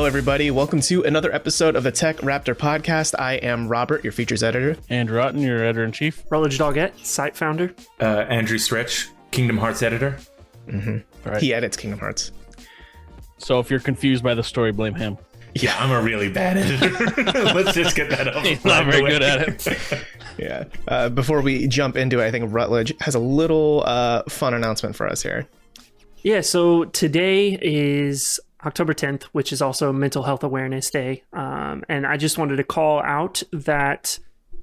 everybody. Welcome to another episode of the TechRaptor podcast. I am Robert, your features editor. And Rotten, your editor-in-chief. Rutledge Doggett, site founder. Andrew Stretch, Kingdom Hearts editor. Right. He edits Kingdom Hearts. So if you're confused by the story, blame him. Yeah, I'm a really bad editor. Let's just get that up. He's not very good at it. Yeah. Before we jump into it, I think Rutledge has a little fun announcement for us here. Yeah, so today is October 10th, which is also Mental Health Awareness Day. And I just wanted to call out that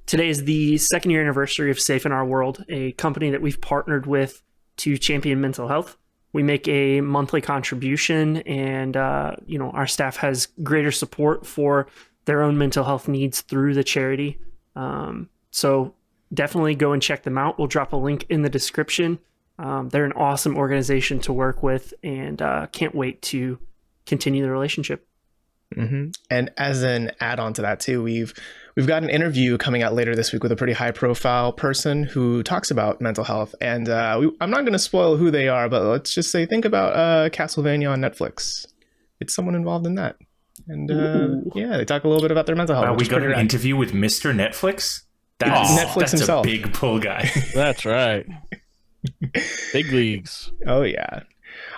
today is the second year anniversary of Safe in Our World, a company that we've partnered with to champion mental health. We make a monthly contribution, and our staff has greater support for their own mental health needs through the charity. So definitely go and check them out. We'll drop a link in the description. They're an awesome organization to work with, and can't wait to continue the relationship. Mm-hmm. And as an add-on to that too, we've got an interview coming out later this week with a pretty high-profile person who talks about mental health. And I'm not going to spoil who they are, but let's just say think about Castlevania on Netflix. It's someone involved in that. And they talk a little bit about their mental health. Wow, we got an interview with Mr. Netflix? Netflix himself. That's a big pull guy. That's right. Big leagues. Oh, yeah.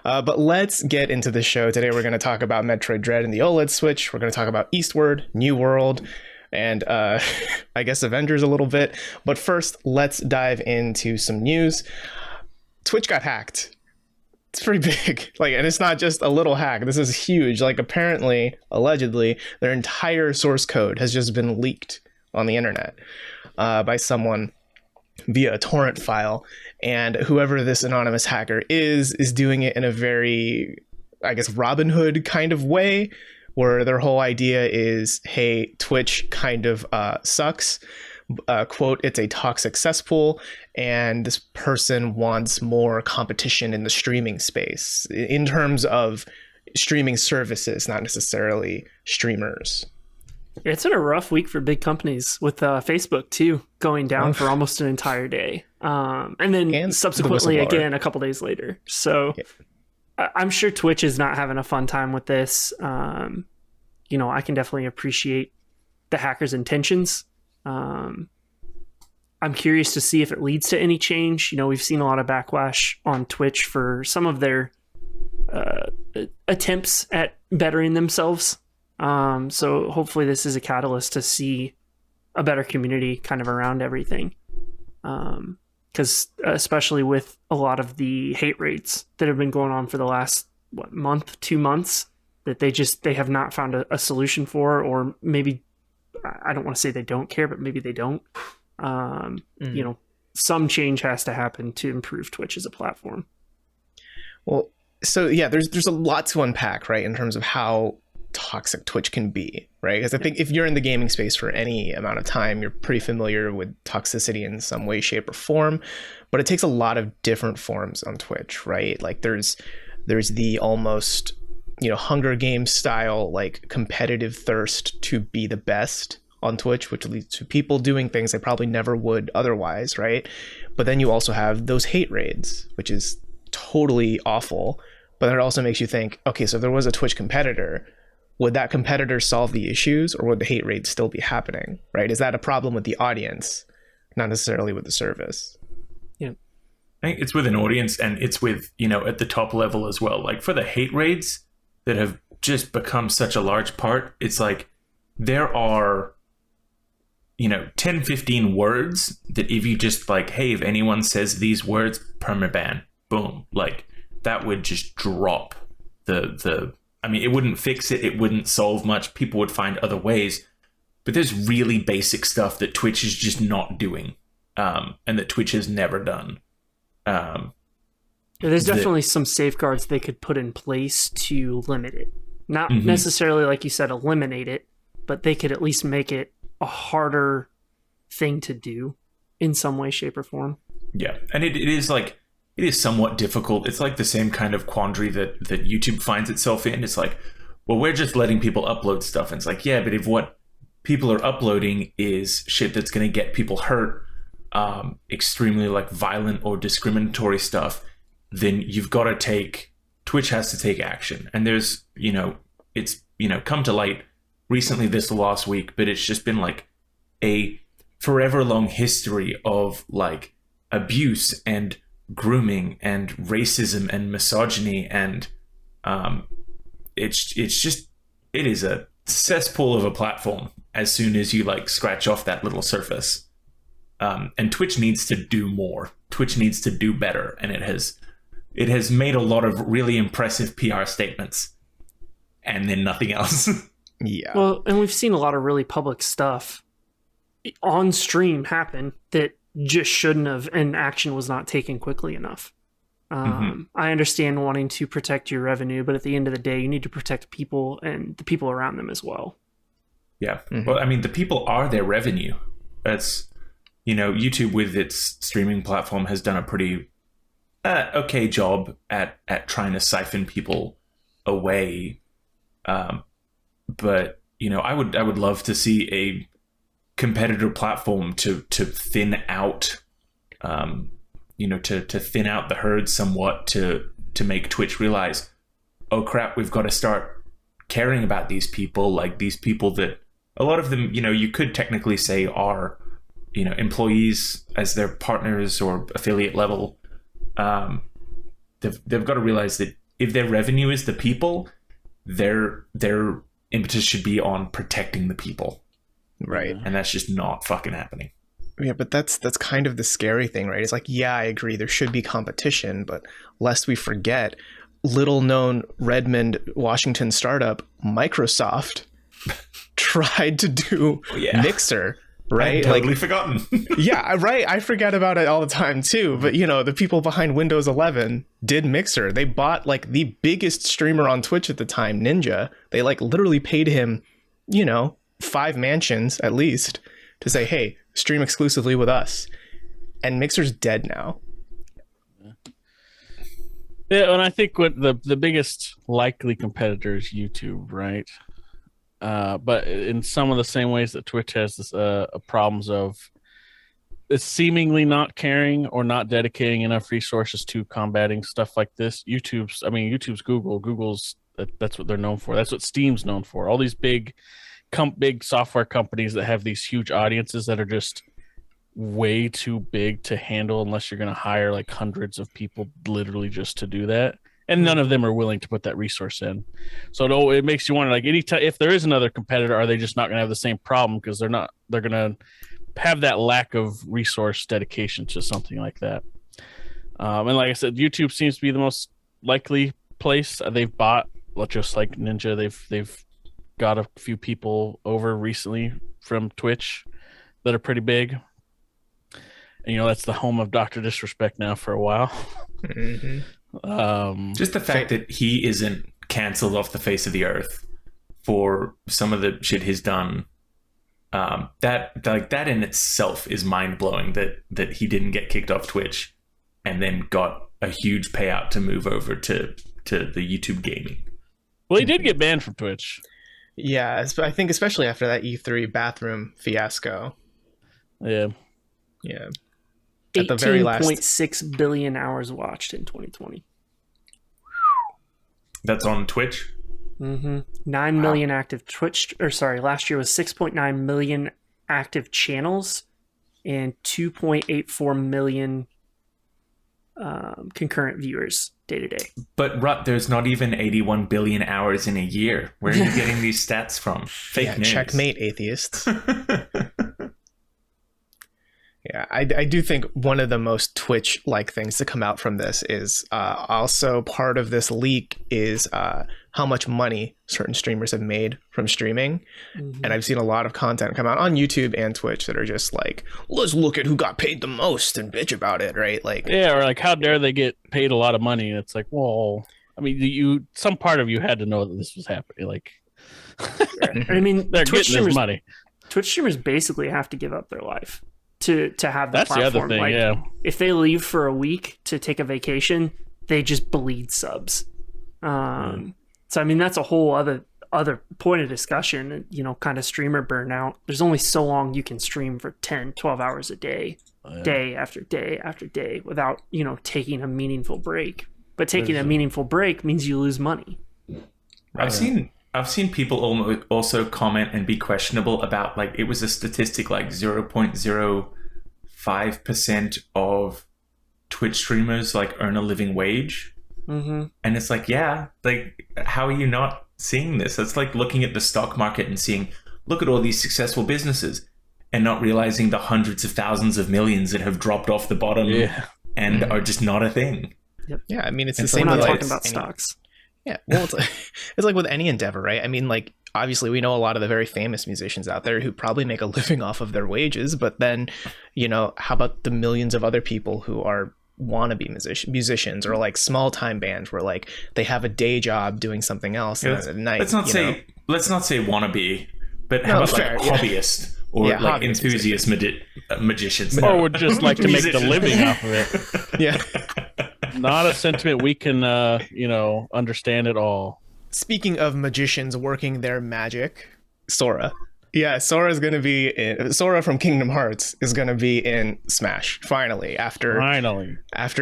But let's get into the show. Today we're going to talk about Metroid Dread and the OLED Switch. We're going to talk about Eastward, New World, and I guess Avengers a little bit. But first, let's dive into some news. Twitch got hacked. It's pretty big. And it's not just a little hack. This is huge. Apparently, allegedly, their entire source code has just been leaked on the internet by someone via a torrent file, and whoever this anonymous hacker is doing it in a very, I guess, Robin Hood kind of way, where their whole idea is, hey, Twitch kind of sucks, quote, it's a toxic cesspool, and this person wants more competition in the streaming space in terms of streaming services, not necessarily streamers. It's been a rough week for big companies, with Facebook too going down for almost an entire day, and then subsequently again a couple days later. So I'm sure Twitch is not having a fun time with this. I can definitely appreciate the hackers' intentions. I'm curious to see if it leads to any change. We've seen a lot of backlash on Twitch for some of their attempts at bettering themselves. So hopefully this is a catalyst to see a better community kind of around everything. Because especially with a lot of the hate rates that have been going on for the last month, 2 months, that they have not found a solution for, or maybe, I don't want to say they don't care, but maybe they don't. Some change has to happen to improve Twitch as a platform. Well, so yeah, there's a lot to unpack, right, in terms of how toxic Twitch can be, right? Because I think if you're in the gaming space for any amount of time, you're pretty familiar with toxicity in some way, shape, or form. But it takes a lot of different forms on Twitch, right? There's the almost, Hunger Games style, competitive thirst to be the best on Twitch, which leads to people doing things they probably never would otherwise, right? But then you also have those hate raids, which is totally awful. But it also makes you think, okay, so if there was a Twitch competitor, would that competitor solve the issues, or would the hate raid still be happening, right? Is that a problem with the audience, not necessarily with the service? Yeah. I think it's with an audience, and it's with, at the top level as well. For the hate raids that have just become such a large part, it's there are, 10, 15 words that if you just hey, if anyone says these words, permaban, boom, that would just drop it wouldn't fix it. It wouldn't solve much. People would find other ways. But there's really basic stuff that Twitch is just not doing, and that Twitch has never done. There's definitely some safeguards they could put in place to limit it. Not necessarily, like you said, eliminate it, but they could at least make it a harder thing to do in some way, shape, or form. Yeah, and it is it is somewhat difficult. It's the same kind of quandary that YouTube finds itself in. It's well, we're just letting people upload stuff. And it's yeah, but if what people are uploading is shit that's going to get people hurt, extremely violent or discriminatory stuff, then you've got to Twitch has to take action. And there's, it's come to light recently this last week, but it's just been like a forever long history of like abuse and grooming and racism and misogyny, and it is a cesspool of a platform as soon as you like scratch off that little surface. And Twitch needs to do more. Twitch needs to do better, and it has made a lot of really impressive PR statements and then nothing else. Yeah. Well, and we've seen a lot of really public stuff on stream happen that just shouldn't have, and action was not taken quickly enough. I understand wanting to protect your revenue, but at the end of the day, you need to protect people and the people around them as well. Yeah. Well, I mean, the people are their revenue. That's, YouTube with its streaming platform has done a pretty okay job at trying to siphon people away. But, I would love to see a competitor platform to thin out, to thin out the herd somewhat, to make Twitch realize, oh crap, we've got to start caring about these people, like these people that a lot of them, you could technically say are, employees as their partners or affiliate level. They've got to realize that if their revenue is the people, their impetus should be on protecting the people. Right. And that's just not fucking happening. Yeah, but that's kind of the scary thing, right? It's like, yeah, I agree, there should be competition, but lest we forget, little known Redmond, Washington startup, Microsoft, tried to do Mixer, right? I'd totally forgotten. Yeah, right. I forget about it all the time too. But the people behind Windows 11 did Mixer. They bought like the biggest streamer on Twitch at the time, Ninja. They like literally paid him, 5 mansions at least to say, hey, stream exclusively with us. And Mixer's dead now. Yeah, and I think what the biggest likely competitor is YouTube, right? But in some of the same ways that Twitch has this problems of seemingly not caring or not dedicating enough resources to combating stuff like this. YouTube's Google. Google's that's what they're known for. That's what Steam's known for. All these big software companies that have these huge audiences that are just way too big to handle unless you're going to hire like hundreds of people literally just to do that. And none of them are willing to put that resource in. So it makes you wonder, like, if there is another competitor, are they just not going to have the same problem? Because they're going to have that lack of resource dedication to something like that. And like I said, YouTube seems to be the most likely place. They've bought, just like Ninja, they've got a few people over recently from Twitch that are pretty big. And, that's the home of Dr. Disrespect now for a while. Mm-hmm. Just the fact that he isn't canceled off the face of the earth for some of the shit he's done, that in itself is mind-blowing, that he didn't get kicked off Twitch and then got a huge payout to move over to the YouTube gaming. Well, he did get banned from Twitch. Yeah, I think especially after that E3 bathroom fiasco. Yeah. At the very last 18.6 billion hours watched in 2020. That's on Twitch? Mm-hmm. 9 million active Twitch, last year was 6.9 million active channels and 2.84 million concurrent viewers day to day. But there's not even 81 billion hours in a year. Where are you getting these stats from? Fake news. Checkmate, atheists. Yeah, I do think one of the most Twitch-like things to come out from this is also part of this leak is how much money certain streamers have made from streaming. Mm-hmm. And I've seen a lot of content come out on YouTube and Twitch that are just like, let's look at who got paid the most and bitch about it, right? Like, yeah, or like, how dare they get paid a lot of money? And it's like, well, I mean, some part of you had to know that this was happening. Like, I mean, they're getting this money. Twitch streamers basically have to give up their life to have the That's platform. The other thing, like, yeah. If they leave for a week to take a vacation, they just bleed subs. So I mean, that's a whole other point of discussion, kind of streamer burnout. There's only so long you can stream for 10, 12 hours a day, day after day after day without, taking a meaningful break. But taking a meaningful break means you lose money. I've seen I've seen people also comment and be questionable about, like, it was a statistic like 0.05% of Twitch streamers like earn a living wage. Mm-hmm. And it's like, yeah, like, how are you not seeing this? It's like looking at the stock market and seeing, look at all these successful businesses, and not realizing the hundreds of thousands of millions that have dropped off the bottom and are just not a thing. Yep. Yeah, I mean, it's And the so same we're with not like talking about stocks. Yeah, well, it's like with any endeavor, right? I mean, like, obviously we know a lot of the very famous musicians out there who probably make a living off of their wages, but then, you know, how about the millions of other people who are wannabe musicians or like small time bands where like they have a day job doing something else and then at night. Let's not say wannabe, but how about fair, like hobbyist or like hobbyist enthusiast magicians, Or would just like to make the living off of it. Yeah. Not a sentiment we can, understand at all. Speaking of magicians working their magic, Sora. Yeah, Sora's going to be in, Sora from Kingdom Hearts is going to be in Smash finally after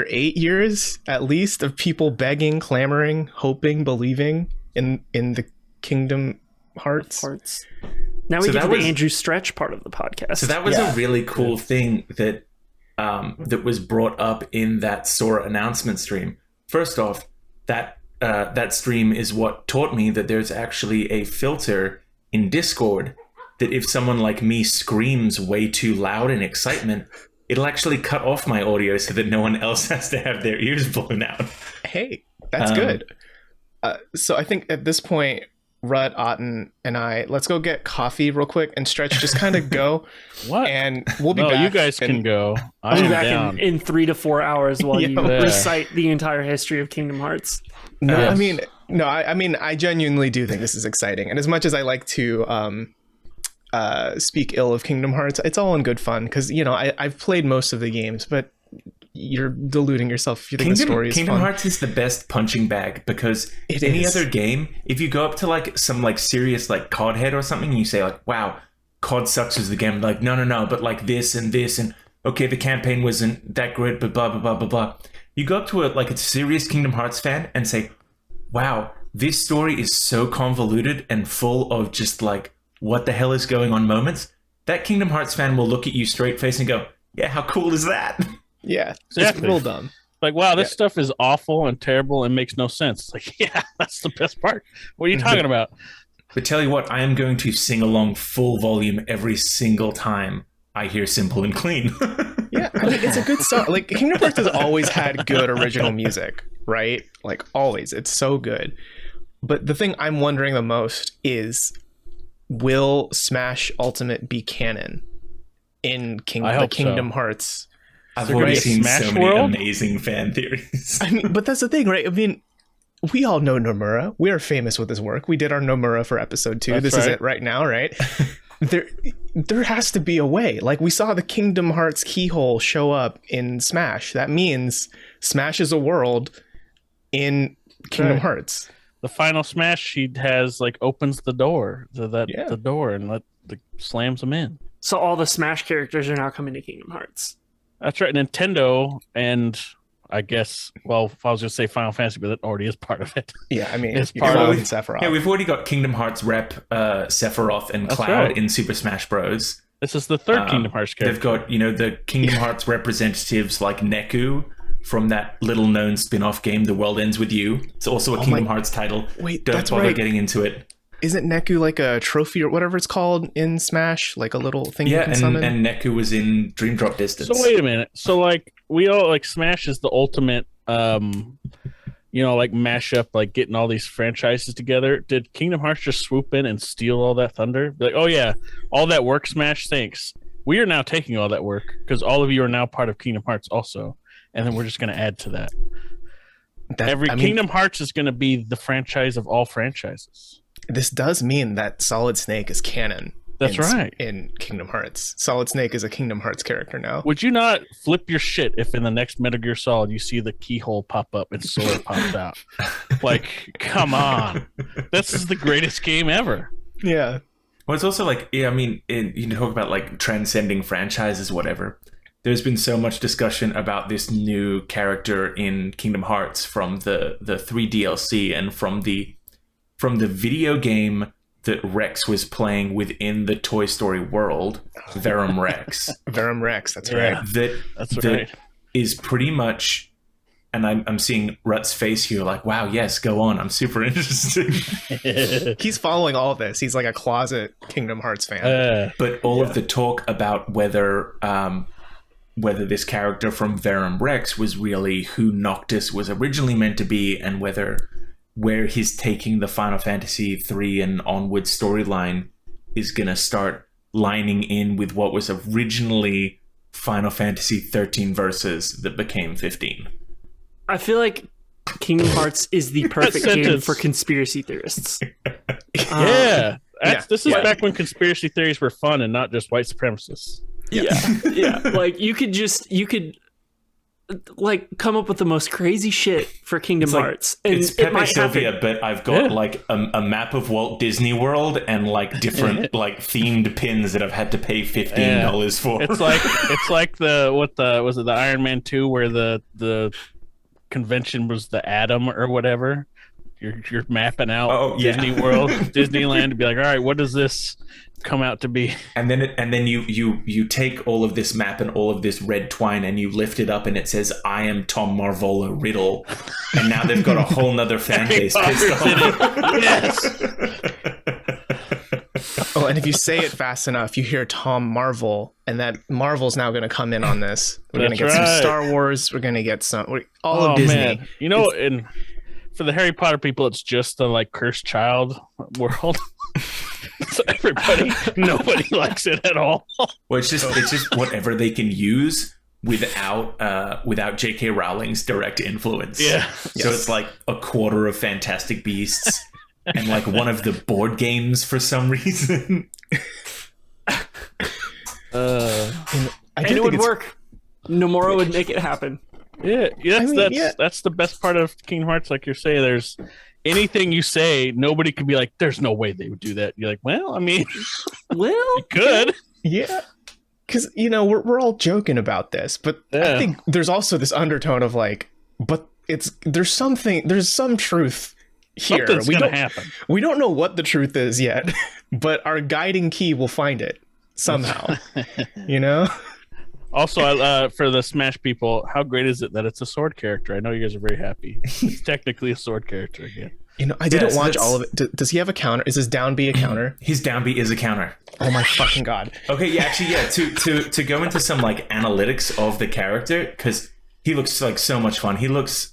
8 years at least of people begging, clamoring, hoping, believing in the Kingdom Hearts. Now we So get to that the was- Andrew Stretch part of the podcast. So that was a really cool thing that that was brought up in that Sora announcement stream. First off, that stream is what taught me that there's actually a filter in Discord that if someone like me screams way too loud in excitement, it'll actually cut off my audio so that no one else has to have their ears blown out. Hey, that's good. So I think at this point, Rudd, Otten, and I, let's go get coffee real quick and Stretch just kind of go. What? And we'll be No, back. you guys and- can go. I'll I'm be back down. in 3 to 4 hours while you Yeah. recite the entire history of Kingdom Hearts. No, Yes. I mean, I genuinely do think this is exciting. And as much as I like to speak ill of Kingdom Hearts, it's all in good fun because, you know, I've played most of the games, but you're deluding yourself if you think the story is Kingdom fun. Hearts is the best punching bag because It any is. other game, if you go up to like some like serious like COD head or something, and you say like, "Wow, COD sucks as the game," like, no, but like this and okay, the campaign wasn't that great, but blah blah blah blah blah. You go up to a serious Kingdom Hearts fan and say, "Wow, this story is so convoluted and full of just like what the hell is going on moments." That Kingdom Hearts fan will look at you straight face and go, "Yeah, how cool is that?" Yeah, it's Exactly. real dumb. Like, wow, this stuff is awful and terrible and makes no sense. It's like, yeah, that's the best part. What are you talking about? But tell you what, I am going to sing along full volume every single time I hear Simple and Clean. Yeah, I mean, it's a good song. Like, Kingdom Hearts has always had good original music, right? Like, always. It's so good. But the thing I'm wondering the most is, will Smash Ultimate be canon in I hope Kingdom so. Hearts? I've there already gonna be a seen Smash so many World? amazing fan theories. I mean, but that's the thing, right? I mean, we all know Nomura. We are famous with his work. We did our Nomura for episode 2. That's This is right. it right now, right? There has to be a way. Like, we saw the Kingdom Hearts keyhole show up in Smash. That means Smash is a world in Kingdom Right. Hearts. The final smash she has like opens the door, Yeah. the door, and slams them in. So all the Smash characters are now coming to Kingdom Hearts. That's right. Nintendo and I guess, well, if I was going to say Final Fantasy, but that already is part of it. Yeah, I mean, It's you part Cloud of- and Sephiroth. Yeah, we've already got Kingdom Hearts rep Sephiroth and That's Cloud right. in Super Smash Bros. This is the third Kingdom Hearts character. They've got, the Kingdom Hearts representatives like Neku from that little known spin-off game, The World Ends With You. It's also a Kingdom Hearts title. Wait, Don't that's bother right. getting into it. Isn't Neku like a trophy or whatever it's called in Smash? Like a little thing you Yeah, can summon? and Neku was in Dream Drop Distance. So wait a minute. So like we all like Smash is the ultimate like mashup, like getting all these franchises together. Did Kingdom Hearts just swoop in and steal all that thunder? Be like, oh yeah, all that work, Smash, thanks. We are now taking all that work because all of you are now part of Kingdom Hearts also, and then we're just going to add to that. Kingdom Hearts is going to be the franchise of all franchises. This does mean that Solid Snake is canon. That's right. In Kingdom Hearts. Solid Snake is a Kingdom Hearts character now. Would you not flip your shit if in the next Metal Gear Solid you see the keyhole pop up and Sora pops out? Like, come on. This is the greatest game ever. Yeah. Well, it's also like, you talk about like transcending franchises, whatever. There's been so much discussion about this new character in Kingdom Hearts from the 3 DLC and from from the video game that Rex was playing within the Toy Story world, Verum Rex. Verum Rex, that's right. That is pretty much, and I'm seeing Rut's face here like, wow, yes, go on. I'm super interested. He's following all of this. He's like a closet Kingdom Hearts fan. But all of the talk about whether this character from Verum Rex was really who Noctis was originally meant to be, and where he's taking the Final Fantasy 3 and onward storyline is going to start lining in with what was originally Final Fantasy 13 verses that became 15. I feel like Kingdom Hearts is the perfect game for conspiracy theorists. This is back when conspiracy theories were fun and not just white supremacists. Yeah. Like you could like come up with the most crazy shit for Kingdom Hearts. And it's Pepe Sylvia, but I've got like a map of Walt Disney World and like different like themed pins that I've had to pay $15 for. It's like the Iron Man 2 where the convention was the Atom or whatever. You're mapping out Disney World, Disneyland to be like, all right, what does this come out to be? And then you take all of this map and all of this red twine and you lift it up and it says, I am Tom Marvolo Riddle. And now they've got a whole nother fan base pissed off. Yes. Oh, and if you say it fast enough, you hear Tom Marvel, and that Marvel's now going to come in on this. We're going to get some Star Wars. We're going to get all of Disney. Man. You know, for the Harry Potter people, it's just the like cursed child world. So nobody likes it at all. Well, it's just whatever they can use without J.K. Rowling's direct influence. Yeah. So it's like a quarter of Fantastic Beasts and like one of the board games for some reason. And it would work. Nomura would make it happen. Yeah, that's the best part of Kingdom Hearts. Like you're saying, there's anything you say, nobody can be like, "There's no way they would do that." You're like, "Well, I mean, you could." Yeah, because we're all joking about this, but I think there's also this undertone of like, but there's some truth here. Something's gonna happen. We don't know what the truth is yet, but our guiding key will find it somehow. Also, for the Smash people, how great is it that it's a sword character? I know you guys are very happy. It's technically a sword character again. I didn't watch all of it. Does he have a counter? Is his down B a counter? His down B is a counter. Oh my fucking god. Okay, yeah, actually, yeah. To go into some like analytics of the character, because he looks like so much fun. He looks,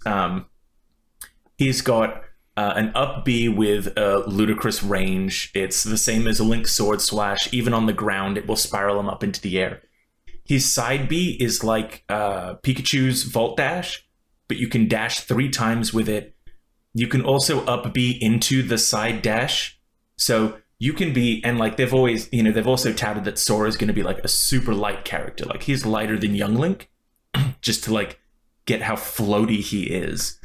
he's got an up B with a ludicrous range. It's the same as a Link's sword slash. Even on the ground, it will spiral him up into the air. His side B is like Pikachu's Volt Dash, but you can dash 3 times with it. You can also up B into the side dash. So you can be, and like they've also touted that Sora is going to be like a super light character. Like he's lighter than Young Link, just to like get how floaty he is.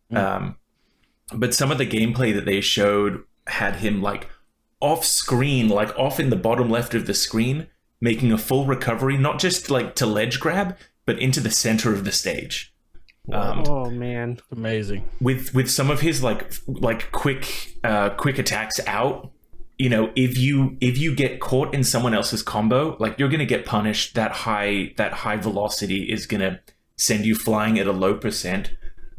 But some of the gameplay that they showed had him like off screen, like off in the bottom left of the screen, making a full recovery, not just like to ledge grab, but into the center of the stage. Oh man, amazing! With some of his like quick attacks out, if you get caught in someone else's combo, like you're gonna get punished. That high velocity is gonna send you flying at a low percent.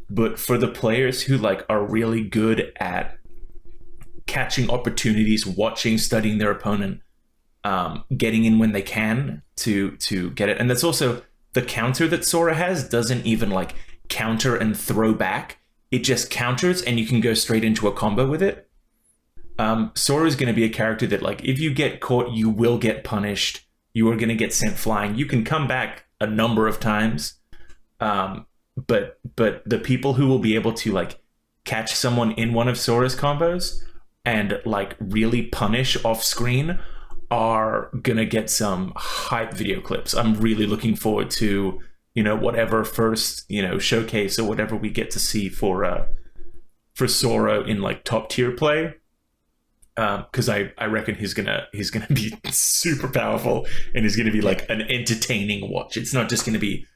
But for the players who like are really good at catching opportunities, watching, studying their opponent, getting in when they can to get it. And that's also the counter that Sora has doesn't even like counter and throw back. It just counters and you can go straight into a combo with it. Sora is going to be a character that like if you get caught, you will get punished. You are going to get sent flying. You can come back a number of times. But the people who will be able to like catch someone in one of Sora's combos and like really punish off screen are gonna get some hype video clips. I'm really looking forward to, whatever first, showcase or whatever we get to see for Sora in like top tier play. Because I reckon he's gonna be super powerful and he's gonna be like an entertaining watch. It's not just gonna be,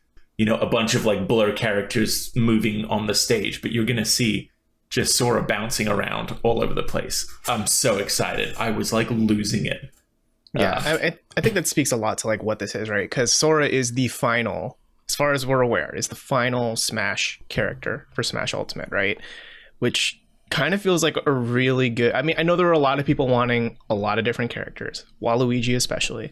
a bunch of like blur characters moving on the stage, but you're gonna see just Sora bouncing around all over the place. I'm so excited. I was like losing it. Yeah, I think that speaks a lot to like what this is, right? Because Sora is the final, as far as we're aware, is the final Smash character for Smash Ultimate, right? Which kind of feels like a really good. I mean, I know there were a lot of people wanting a lot of different characters, Waluigi especially,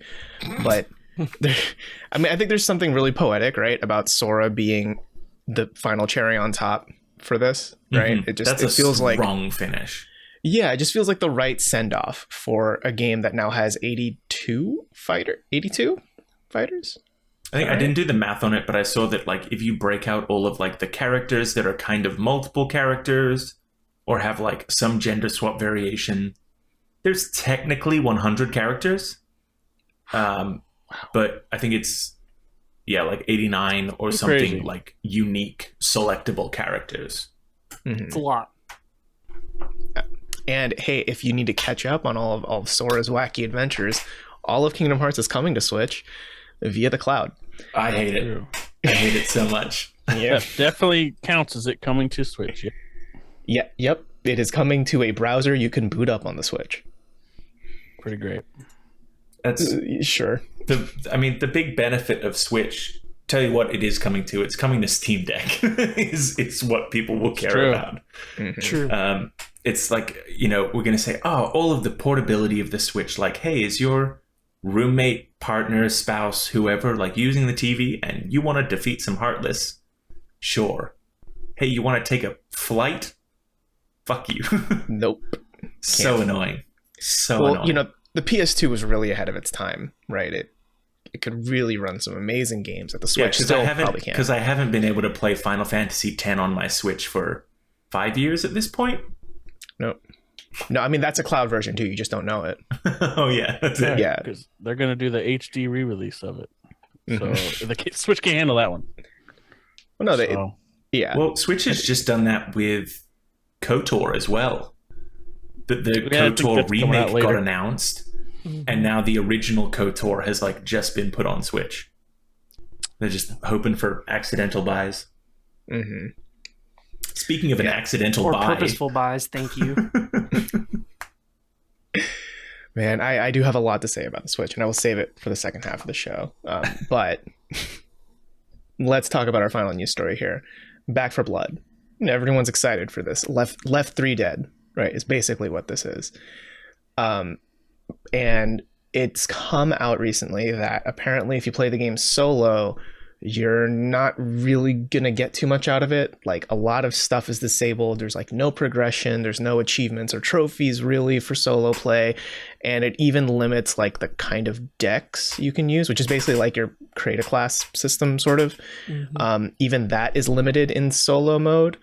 but I mean, I think there's something really poetic, right, about Sora being the final cherry on top for this, right? Mm-hmm. It feels like wrong finish. Yeah, it just feels like the right send off for a game that now has 82 fighters. I think I didn't do the math on it, but I saw that like if you break out all of like the characters that are kind of multiple characters or have like some gender swap variation, there's technically 100 characters. But I think it's like 89 or something crazy. like unique selectable characters. Mm-hmm. It's a lot. And hey, if you need to catch up on all of Sora's wacky adventures, all of Kingdom Hearts is coming to Switch via the cloud. I hate it. True. I hate it so much. Yeah. That definitely counts as it coming to Switch. Yeah. Yep. It is coming to a browser you can boot up on the Switch. Pretty great. That's sure. The big benefit of Switch, tell you what it is coming to. It's coming to Steam Deck. it's what people will care about. Mm-hmm. True. It's like, we're going to say, all of the portability of the Switch. Like, hey, is your roommate, partner, spouse, whoever, like using the TV and you want to defeat some Heartless? Sure. Hey, you want to take a flight? Fuck you. Nope. So annoying. Well, annoying. The PS2 was really ahead of its time, right? It could really run some amazing games that the Switch still probably can't. Because I haven't been able to play Final Fantasy X on my Switch for 5 years at this point. No, I mean, that's a cloud version too. You just don't know it. Oh, yeah. That's it. Yeah. Because they're going to do the HD re-release of it. So Mhm. the Switch can't handle that one. Well, no, So, yeah. Well, Switch has just done that with KOTOR as well. The I think KOTOR that's coming out remake later. got announced, and now the original KOTOR has like just been put on Switch. They're just hoping for accidental buys. Mm-hmm. Speaking of an accidental Or buy, purposeful buys. Thank you. Man, I do have a lot to say about the Switch, and I will save it for the second half of the show. But let's talk about our final news story here. Back for Blood. Everyone's excited for this. Left 3 Dead, right, is basically what this is. And it's come out recently that apparently if you play the game solo, you're not really going to get too much out of it. Like, a lot of stuff is disabled. There's like no progression. There's no achievements or trophies really for solo play. And it even limits like the kind of decks you can use, which is basically like your create a class system sort of. Even that is limited in solo mode.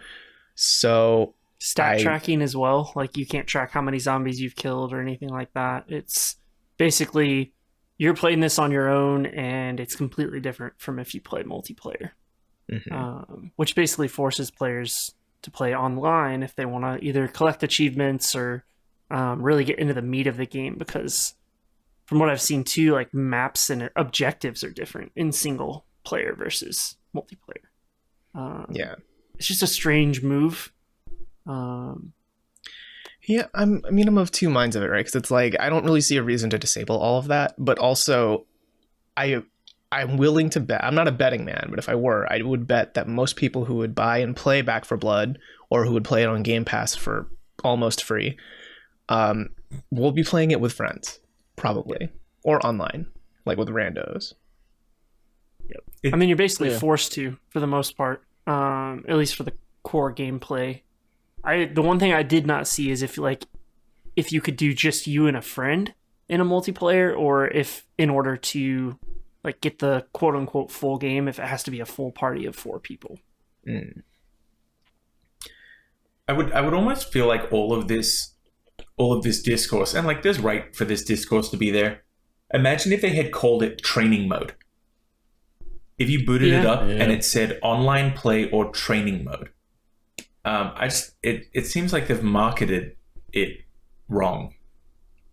So Stat tracking as well. Like, you can't track how many zombies you've killed or anything like that. It's basically you're playing this on your own, and it's completely different from if you play multiplayer, which basically forces players to play online if they want to either collect achievements or really get into the meat of the game. Because from what I've seen too, like maps and objectives are different in single player versus multiplayer. yeah. It's just a strange move. Yeah, I'm of two minds of it, right? Because it's like, I don't really see a reason to disable all of that, but also I'm willing to bet. I'm not a betting man, but if I were, I would bet that most people who would buy and play Back for Blood, or who would play it on Game Pass for almost free, will be playing it with friends, probably, or online, like with randos. I mean, you're basically forced to, for the most part, at least for the core gameplay. The one thing I did not see is if you could do just you and a friend in a multiplayer, or if in order to like get the quote unquote full game, if it has to be a full party of 4 people. I would almost feel like all of this discourse, and like there's right for this discourse to be there. Imagine if they had called it training mode. If you booted it up and it said online play or training mode. It seems like they've marketed it wrong.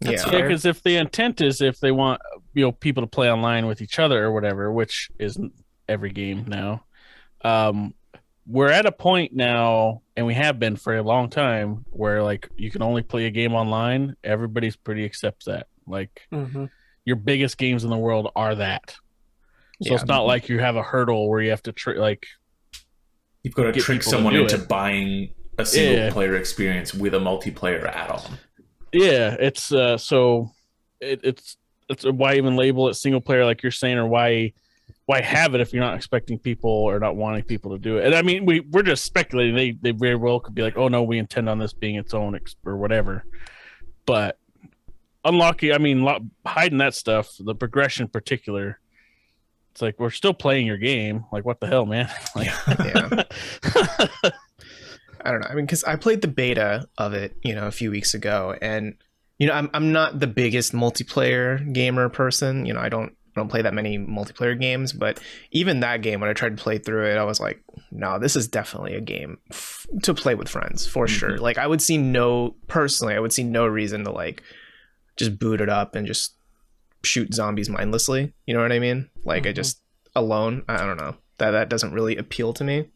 Yeah, because if the intent is if they want people to play online with each other or whatever, which isn't every game now, we're at a point now and we have been for a long time, where like you can only play a game online. Everybody's pretty accepts that. Like your biggest games in the world are that. So it's not like you have a hurdle where you have to you've got to trick someone into buying a single player experience with a multiplayer add-on. Yeah, it's it's why even label it single player like you're saying, or why have it if you're not expecting people or not wanting people to do it? And I mean, we're just speculating. They very well could be like, oh no, we intend on this being its own or whatever. But unlocking, I mean, hiding that stuff, the progression in particular, it's like we're still playing your game. Like, what the hell, man? Like, yeah. I don't know. I mean, because I played the beta of it, a few weeks ago, and I'm not the biggest multiplayer gamer person. I don't play that many multiplayer games, but even that game, when I tried to play through it, I was like, no, this is definitely a game to play with friends for sure. Like, I would see no reason to like just boot it up and just shoot zombies mindlessly. You know what I mean? Like, I just alone, I don't know, that doesn't really appeal to me.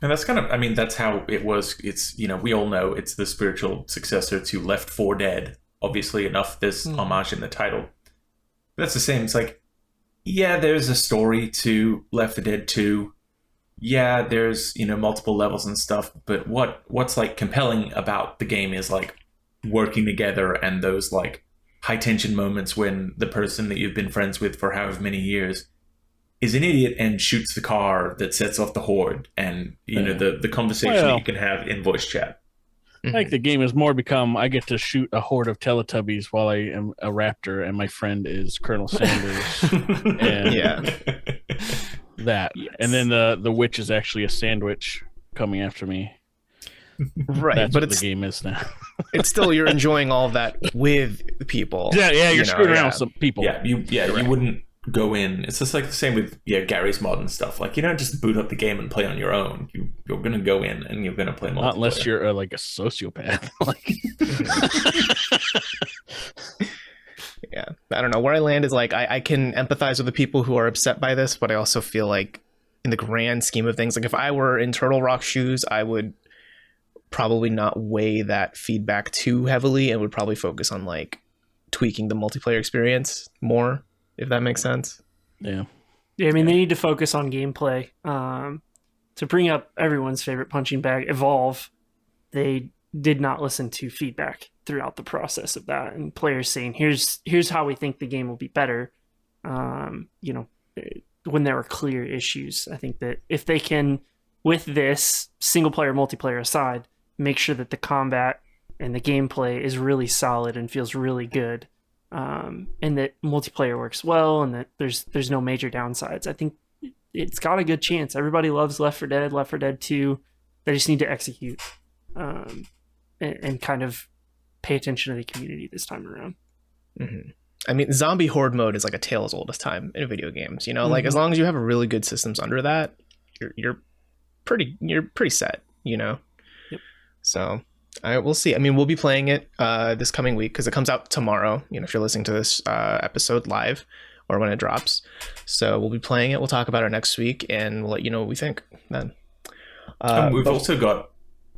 And that's kind of, I mean, that's how it was. It's, we all know it's the spiritual successor to Left 4 Dead. Obviously enough, there's homage in the title. But that's the same. It's like, yeah, there's a story to Left 4 Dead 2. Yeah, there's, multiple levels and stuff. But what's like compelling about the game is like working together and those like high tension moments when the person that you've been friends with for however many years is an idiot and shoots the car that sets off the horde, and the conversation that you can have in voice chat. I think the game has more become, I get to shoot a horde of Teletubbies while I am a raptor and my friend is Colonel Sanders. And that. Yes. And then the witch is actually a sandwich coming after me. Right. That's what the game is now. It's still, you're enjoying all of that with people. Yeah, you're screwing around with some people. You wouldn't go in. It's just like the same with Gary's Mod and stuff. Like, you don't just boot up the game and play on your own. You're gonna go in and you're gonna play multiplayer. Not unless you're like a sociopath. Like, yeah, I don't know where I land is like I can empathize with the people who are upset by this, but I also feel like in the grand scheme of things, like if I were in Turtle Rock's shoes, I would probably not weigh that feedback too heavily and would probably focus on like tweaking the multiplayer experience more, if that makes sense. Yeah. I mean, they need to focus on gameplay. To bring up everyone's favorite punching bag, Evolve, they did not listen to feedback throughout the process of that, and players saying, here's how we think the game will be better. When there were clear issues. I think that if they can, with this, single player, multiplayer aside, make sure that the combat and the gameplay is really solid and feels really good, and that multiplayer works well, and that there's no major downsides, I think it's got a good chance. Everybody loves Left 4 Dead, Left 4 Dead 2. They just need to execute and kind of pay attention to the community this time around. Mm-hmm. I mean, zombie horde mode is like a tale as old as time in video games. Like as long as you have a really good systems under that, you're pretty set. Yep. So we'll see. I mean, we'll be playing it this coming week because it comes out tomorrow. If you're listening to this episode live or when it drops, so we'll be playing it. We'll talk about it next week, and we'll let you know what we think then. And we've also got,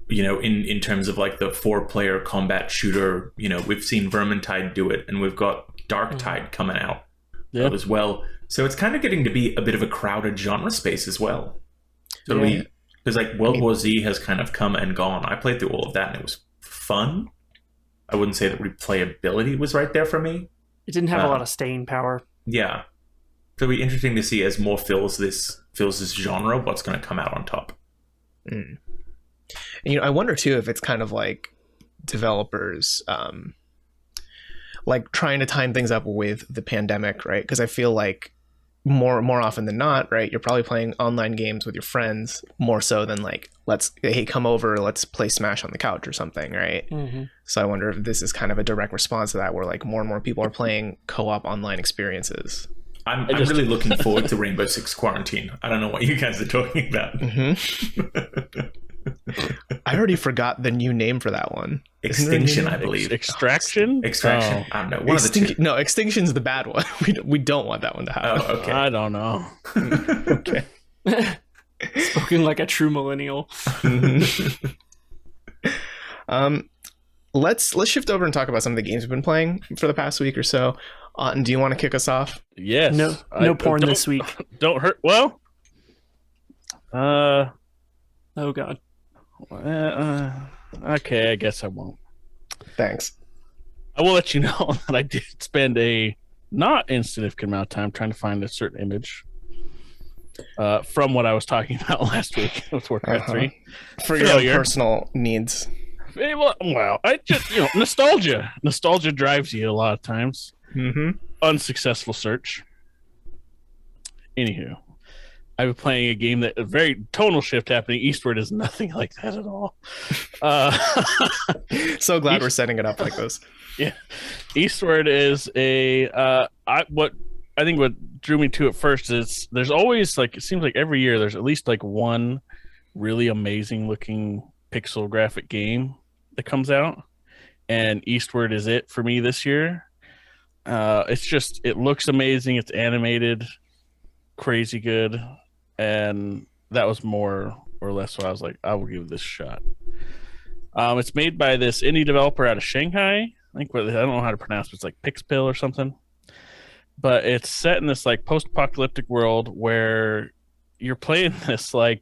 in terms of like the 4-player combat shooter, we've seen Vermintide do it, and we've got Darktide coming out as well. So it's kind of getting to be a bit of a crowded genre space as well. So because like World War Z has kind of come and gone. I played through all of that and it was fun. I wouldn't say that replayability was right there for me. It didn't have a lot of staying power. Yeah. So it'll be interesting to see as more fills this genre, what's going to come out on top. Mm. And, I wonder too if it's kind of like developers like trying to time things up with the pandemic, right? Because I feel like more often than not, right, you're probably playing online games with your friends more so than like, hey, come over, let's play Smash on the couch or something, right? Mm-hmm. So I wonder if this is kind of a direct response to that, where like more and more people are playing co-op online experiences. I'm really looking forward to Rainbow Six Quarantine. I don't know what you guys are talking about. Mm-hmm. I already forgot the new name for that one. Extinction, I believe. Extraction? Extraction. I don't know. One of the two. No, Extinction's the bad one. We don't want that one to happen. Oh, okay. I don't know. Okay. Spoken like a true millennial. Let's shift over and talk about some of the games we've been playing for the past week or so. And do you want to kick us off? Yes. No porn this week. Don't hurt. Well. Oh God. Okay, I guess I won't. Thanks. I will let you know that I did spend a not insignificant amount of time trying to find a certain image from what I was talking about last week with Warcraft 3. For your own personal needs. Well, I just, nostalgia. Nostalgia drives you a lot of times. Mm-hmm. Unsuccessful search. Anywho, I've been playing a game that a very tonal shift happening. Eastward is nothing like that at all. So glad we're setting it up like this. Yeah, Eastward is what drew me to it first is there's always it seems like every year there's at least one really amazing looking pixel graphic game that comes out, and Eastward is it for me this year. It looks amazing. It's animated, crazy good, and that was more or less why I was like, I will give this a shot. It's made by this indie developer out of Shanghai. I don't know how to pronounce it. It's like Pixpill or something. But it's set in this post-apocalyptic world where you're playing this I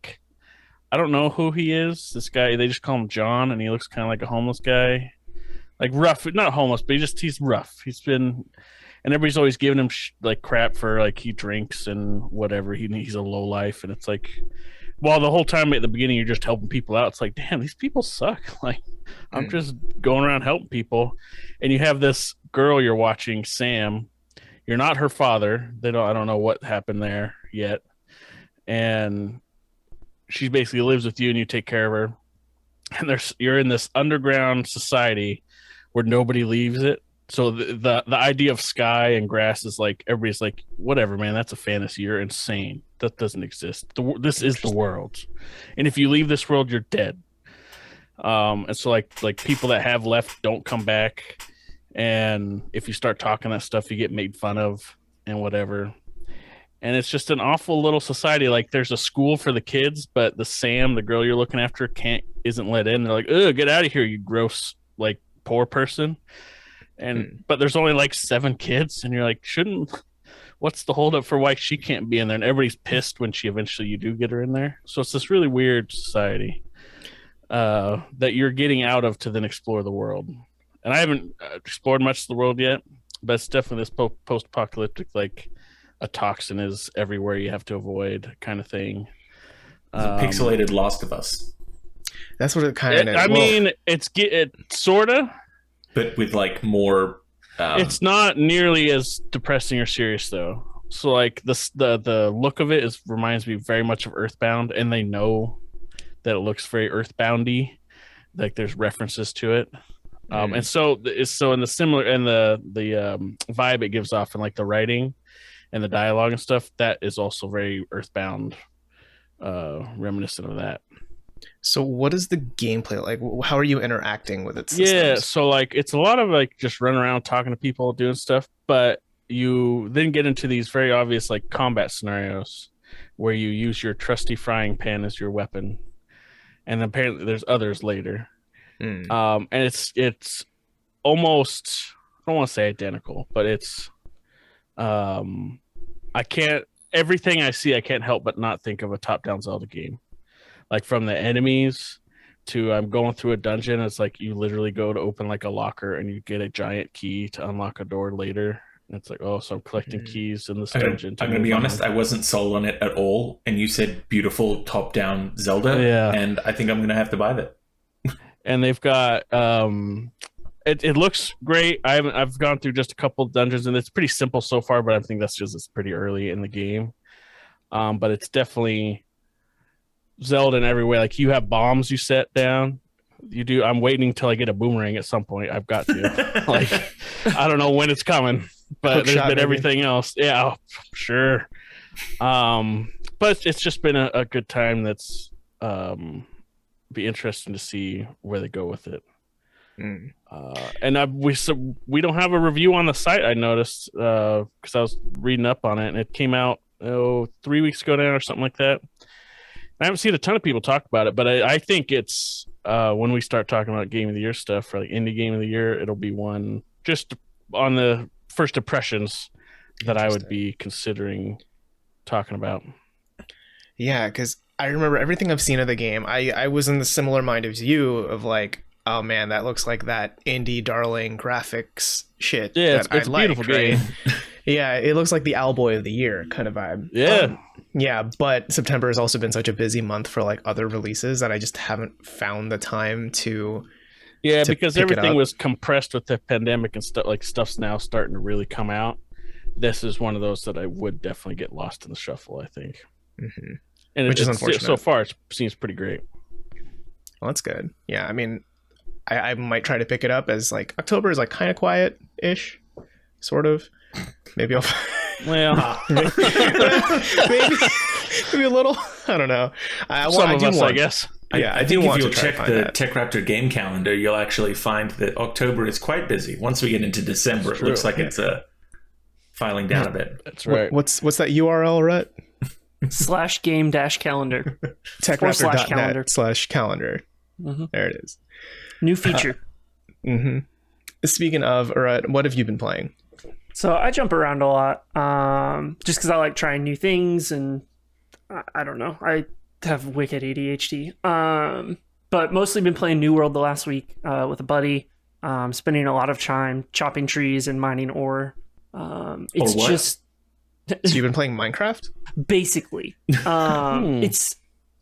don't know who he is. This guy, they just call him John, and he looks kind of like a homeless guy. Rough, not homeless, but he's rough. And everybody's always giving him crap for he drinks and whatever. He's a low life, and it's while the whole time at the beginning you're just helping people out, it's damn, these people suck. I'm just going around helping people, and you have this girl you're watching, Sam. You're not her father. I don't know what happened there yet, and she basically lives with you, and you take care of her. And you're in this underground society where nobody leaves it. So the idea of sky and grass is everybody's whatever, man, that's a fantasy. You're insane. That doesn't exist. This is the world, and if you leave this world, you're dead. And so people that have left don't come back, and if you start talking that stuff, you get made fun of and whatever. And it's just an awful little society. There's a school for the kids, but the girl you're looking after, isn't let in. They're ugh, get out of here, you gross poor person. And but there's only 7 kids, and you're what's the holdup for why she can't be in there? And everybody's pissed when you do get her in there. So it's this really weird society that you're getting out of to then explore the world. And I haven't explored much of the world yet, but it's definitely this post-apocalyptic, a toxin is everywhere you have to avoid kind of thing. It's a pixelated Last of Us. That's what it kind of is. I mean, it's sort of. But with more... it's not nearly as depressing or serious, though. So, the look of it reminds me very much of Earthbound, and they know that it looks very Earthboundy. There's references to it. And so in the similar... And the vibe it gives off in, the writing and the dialogue and stuff, that is also very Earthbound, reminiscent of that. So what is the gameplay like? How are you interacting with it? Yeah, so it's a lot of just running around talking to people, doing stuff, but you then get into these very obvious combat scenarios where you use your trusty frying pan as your weapon, and apparently there's others later. And it's almost, I don't want to say identical, but it's everything I see I can't help but not think of a top-down Zelda game. From the enemies to I'm going through a dungeon, it's you literally go to open a locker and you get a giant key to unlock a door later. And it's so I'm collecting keys in this dungeon. I'm going to be honest, I wasn't sold on it at all. And you said beautiful top-down Zelda. Yeah. And I think I'm going to have to buy that. And they've got it looks great. I've gone through just a couple of dungeons, and it's pretty simple so far, but I think that's just it's pretty early in the game. But it's definitely Zelda in every way. You have bombs you set down. You do. I'm waiting till I get a boomerang at some point. I've got to. I don't know when it's coming, but there's been everything else. Yeah, sure. But it's just been a good time. That's be interesting to see where they go with it. And we don't have a review on the site. I noticed because I was reading up on it, and it came out 3 weeks ago now or something like that. I haven't seen a ton of people talk about it, but I think it's when we start talking about Game of the Year stuff for like indie Game of the Year, it'll be one just on the first impressions that I would be considering talking about. Yeah, because I remember everything I've seen of the game. I was in the similar mind as you of like, oh man, that looks like that indie darling graphics shit. Yeah, that it's a I beautiful game. Yeah, it looks like the Owlboy of the Year kind of vibe. Yeah. Yeah, but September has also been such a busy month for like other releases that I just haven't found the time to. Yeah, to because pick it everything up. was compressed with the pandemic and stuff. Like stuff's now starting to really come out. This is one of those that I would definitely get lost in the shuffle, I think. Mm-hmm. And Which is it's unfortunate. so far, it seems pretty great. Well, that's good. Yeah, I mean, I might try to pick it up as like October is like kind of quiet-ish, sort of. Maybe I'll. Well, maybe a little. I don't know. some of us, I guess. Yeah, I think if you'll try to check find the that. TechRaptor game calendar, you'll actually find that October is quite busy. Once we get into December, it looks like it's filing down a bit. That's right. What's that URL, Rhett? /game-calendar. TechRaptor.net/calendar. Mm-hmm. There it is. New feature. Mm-hmm. Speaking of, Rhett, what have you been playing? So I jump around a lot, just because I like trying new things, and I don't know. I have wicked ADHD. But mostly been playing New World the last week with a buddy. Spending a lot of time chopping trees and mining ore. It's what? just So you've been playing Minecraft? basically. It's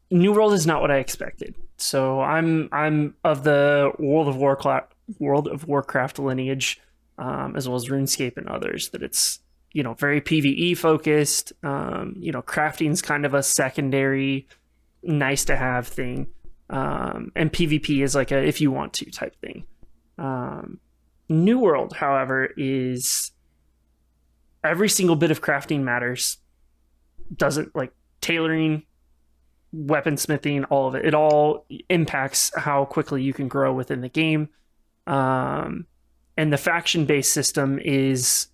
New World is not what I expected. So I'm of the World of Warcraft lineage. As well as RuneScape and others, that it's, very PvE focused. Crafting's kind of a secondary, nice to have thing. And PvP is like a if you want to type thing. New World, however, is every single bit of crafting matters. Doesn't like tailoring, weaponsmithing, all of it. It all impacts how quickly you can grow within the game. And the faction-based system is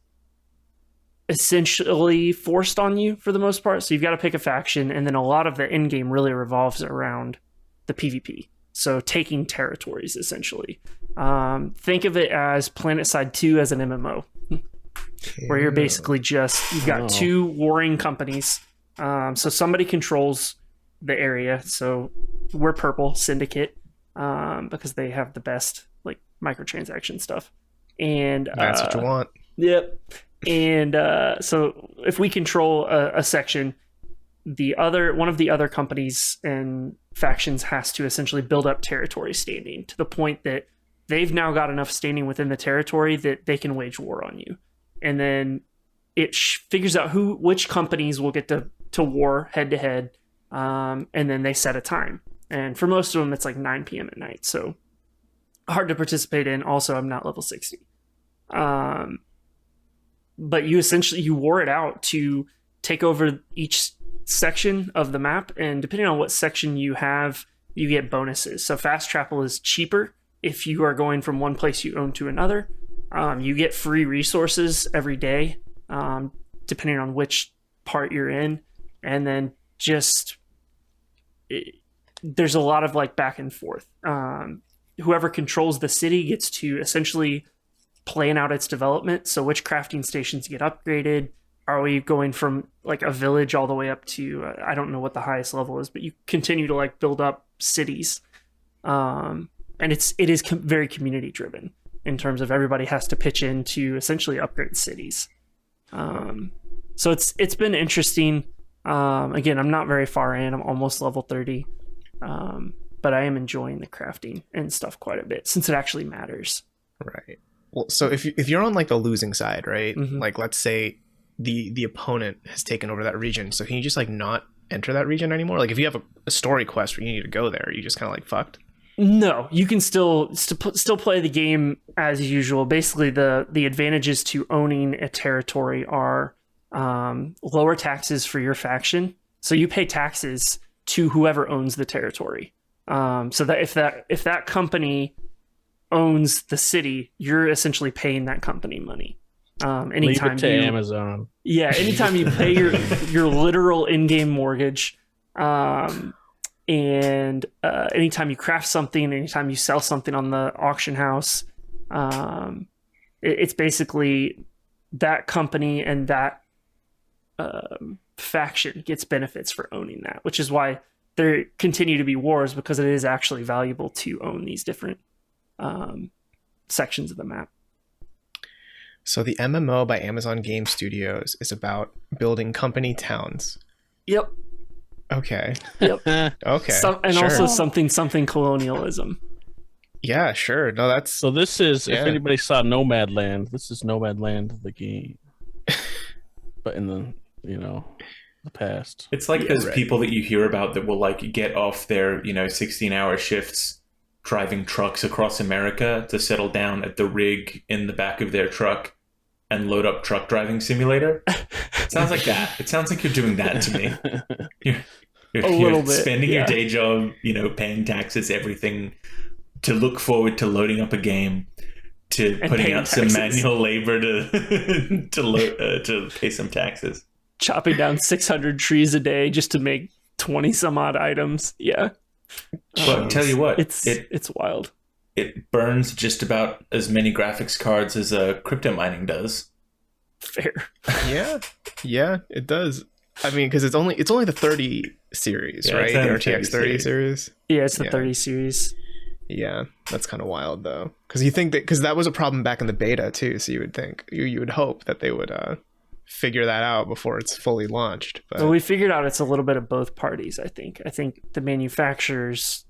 essentially forced on you for the most part. So you've got to pick a faction, and then a lot of the end game really revolves around the PvP. So taking territories, essentially. Think of it as PlanetSide 2 as an MMO, where you're basically you've got two warring companies. So somebody controls the area. So we're Purple Syndicate, because they have the best like microtransaction stuff. And That's what you want. Yep. And so if we control a section, one of the other companies and factions has to essentially build up territory standing to the point that they've now got enough standing within the territory that they can wage war on you. And then it figures out which companies will get to war head to head. And then they set a time. And for most of them, it's like 9 p.m. at night. So hard to participate in. Also, I'm not level 60. But you war it out to take over each section of the map, and depending on what section you have, you get bonuses. So fast travel is cheaper if you are going from one place you own to another. You get free resources every day, depending on which part you're in, and then there's a lot of like back and forth. Whoever controls the city gets to essentially plan out its development. So which crafting stations get upgraded? Are we going from like a village all the way up to, I don't know what the highest level is, but you continue to like build up cities. And it is very community driven in terms of everybody has to pitch in to essentially upgrade cities. So it's been interesting. Again, I'm not very far in. I'm almost level 30. But I am enjoying the crafting and stuff quite a bit since it actually matters. Right. Well, so if you're on like the losing side, right? Mm-hmm. Like let's say the opponent has taken over that region, so can you just like not enter that region anymore? Like if you have a story quest where you need to go there, you just kind of like fucked. No, you can still play the game as usual. Basically, the advantages to owning a territory are lower taxes for your faction. So you pay taxes to whoever owns the territory. So that if that company owns the city, you're essentially paying that company money. Anytime Leave it to Amazon. Yeah, anytime you pay your literal in-game mortgage, and anytime you craft something, anytime you sell something on the auction house, it's basically that company and that faction gets benefits for owning that, which is why there continue to be wars, because it is actually valuable to own these different sections of the map. So the MMO by Amazon Game Studios is about building company towns. Yep. Okay. Yep. Okay. And sure. also something colonialism. Yeah, sure. No, that's So this is, Yeah. if anybody saw Nomadland, this is Nomadland, the game. But in the, the past. It's like Yeah, those right. people that you hear about that will like get off their 16-hour shifts driving trucks across America to settle down at the rig in the back of their truck and load up Truck Driving Simulator. It sounds like that. It sounds like you're doing that to me. You're little bit, spending yeah. your day job, paying taxes, everything, to look forward to loading up a game, to And putting paying out some taxes. manual labor to pay some taxes. Chopping down 600 trees a day just to make 20 some odd items. Yeah. But tell you what, It's wild. it burns just about as many graphics cards as crypto mining does. Fair. yeah, it does. I mean, because it's only the 30 series, Yeah, right? it's The only RTX 30 series. Yeah, it's the Yeah. 30 series. Yeah, that's kind of wild though, because you think because that was a problem back in the beta too. So you would think you would hope that they would figure that out before it's fully launched. But Well, we figured out it's a little bit of both parties, I think. I think the manufacturers,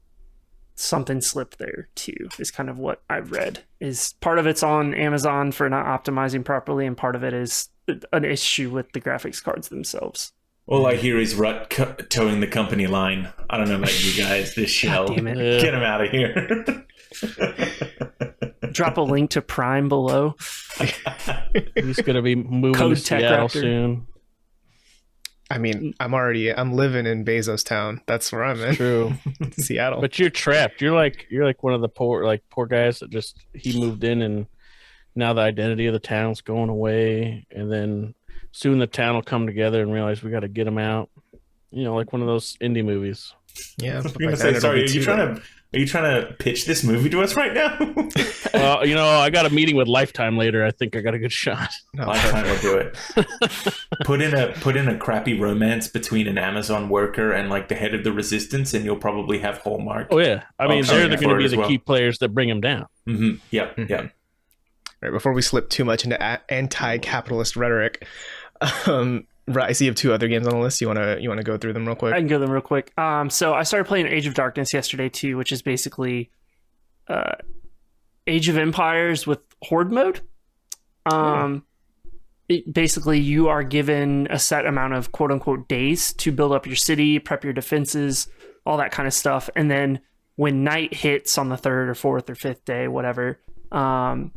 something slipped there too, is kind of what I've read. Is part of it's on Amazon for not optimizing properly, and part of it is an issue with the graphics cards themselves. All I hear is Rut towing the company line. I don't know about you guys. This shell. damn it. Get him out of here. Drop a link to Prime below. He's going to be moving Code to Seattle TechRaptor. soon. I mean, I'm living in Bezos Town. That's where I'm in. True. Seattle. But you're trapped. You're like one of the poor guys that he moved in, and now the identity of the town's going away, and then soon the town will come together and realize we got to get him out. Like one of those indie movies. Yeah. I was but gonna by say, then it'll sorry, be are you trying to pitch this movie to us right now? Well, I got a meeting with Lifetime later. I think I got a good shot. No, Lifetime will do it. Put in a crappy romance between an Amazon worker and like the head of the Resistance, and you'll probably have Hallmark. Oh yeah, I mean coming they're going to forward be as the well. key players that bring him down. Mm-hmm. Yep. Yep. Right, before we slip too much into anti-capitalist rhetoric, right, I see you have two other games on the list. You wanna go through them real quick? I can go them real quick. So I started playing Age of Darkness yesterday too, which is basically Age of Empires with Horde mode. Basically, you are given a set amount of quote unquote days to build up your city, prep your defenses, all that kind of stuff. And then when night hits on the third or fourth or fifth day, whatever, a